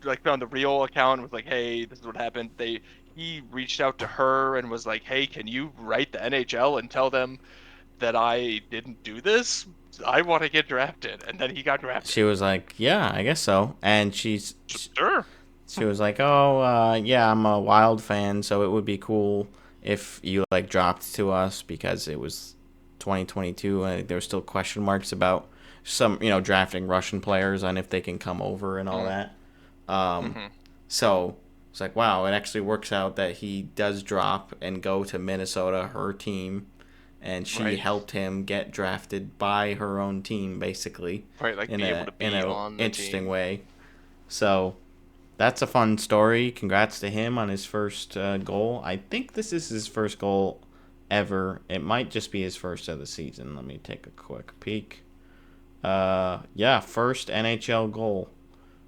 like found the real account and was like, "Hey, this is what happened." He reached out to her and was like, "Hey, can you write the NHL and tell them that I didn't do this? I want to get drafted." And then he got drafted. She was like, yeah, I guess so. And she Sure. was like, oh, yeah, I'm a Wild fan, so it would be cool if you like dropped to us because it was 2022 and there were still question marks about some, drafting Russian players and if they can come over and all that. So it's like, wow, it actually works out that he does drop and go to Minnesota, her team, and she helped him get drafted by her own team, basically. Right, like in be a able to be in a on the interesting team. way. So that's a fun story. Congrats to him on his first goal. I think this is his first goal ever. It might just be his first of the season. Let me take a quick peek. Yeah, first NHL goal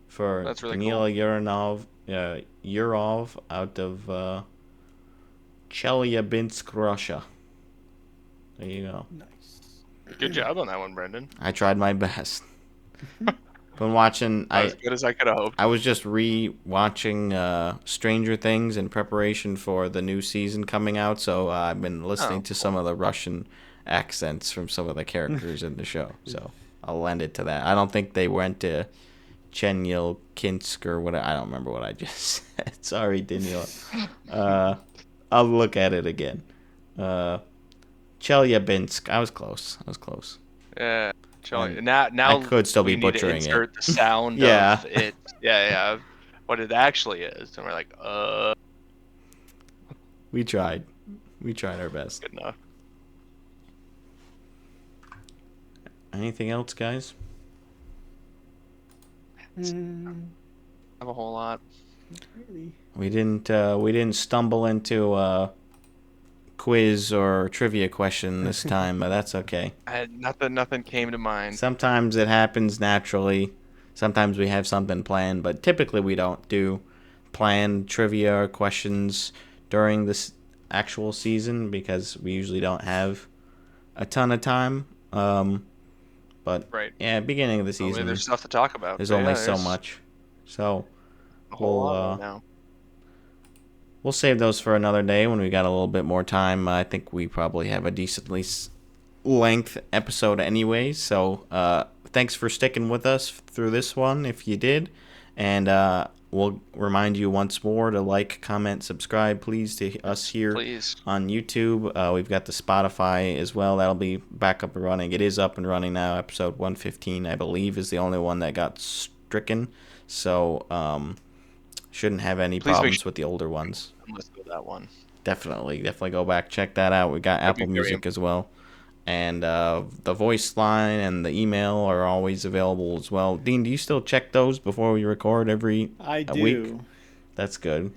for That's really Danila Yurov out of Chelyabinsk, Russia. There you go. nice. Good job on that one, Brendan. I tried my best. Been watching. As good as I could have hoped. I was just re-watching Stranger Things in preparation for the new season coming out, so I've been listening to some of the Russian accents from some of the characters in the show. So I'll lend it to that. I don't think they went to Chenyelkinsk or what. I don't remember what I just said. Sorry, Daniel. I'll look at it again. Chelyabinsk. I was close. Yeah. And Now I could still be we need to butchering it. insert the sound Yeah. of it. Yeah, what it actually is. And we're like, We tried our best. good enough. Anything else, guys? Have a whole lot. Really? We didn't stumble into a quiz or trivia question this time, but that's okay. Nothing came to mind. Sometimes it happens naturally. Sometimes we have something planned, but typically we don't do planned trivia or questions during this actual season because we usually don't have a ton of time. But Right. yeah, beginning of the Only season, there's stuff to talk about. there's So, only yeah, so there's much. So a whole lot we'll right now. we'll save those for another day when we got a little bit more time. I think we probably have a decently length episode anyway. So thanks for sticking with us through this one if you did. And we'll remind you once more to like, comment, subscribe, please, to us here Please. on YouTube. We've got the Spotify as well. That'll be back up and running. It is up and running now. Episode 115, I believe, is the only one that got stricken. So shouldn't have any problems with the older ones. Let's go that one. Definitely go back, check that out. We got Apple Music as well. And the voice line and the email are always available as well. Dean, do you still check those before we record every week? That's good.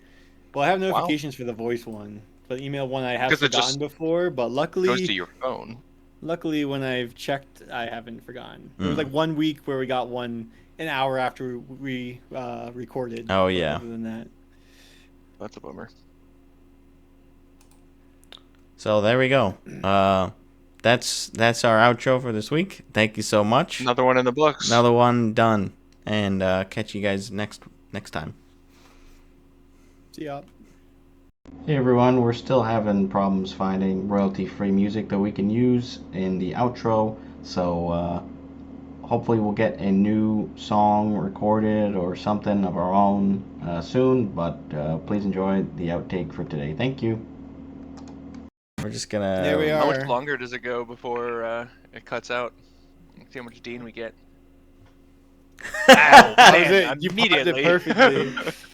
Well, I have notifications for the voice one, but email one I have forgotten before. But luckily, Goes to your phone. Luckily, when I've checked, I haven't forgotten. There was like 1 week where we got one an hour after we recorded. Oh yeah. Other than that, That's a bummer. So there we go. That's our outro for this week. Thank you so much. Another one in the books. Another one done. And catch you guys next time. see ya. Hey everyone, we're still having problems finding royalty-free music that we can use in the outro. So hopefully we'll get a new song recorded or something of our own soon. But please enjoy the outtake for today. Thank you. We're just gonna. There we are. How much longer does it go before it cuts out? Let's see how much Dean we get. Ow, That was man, it. You paused it immediately. perfectly.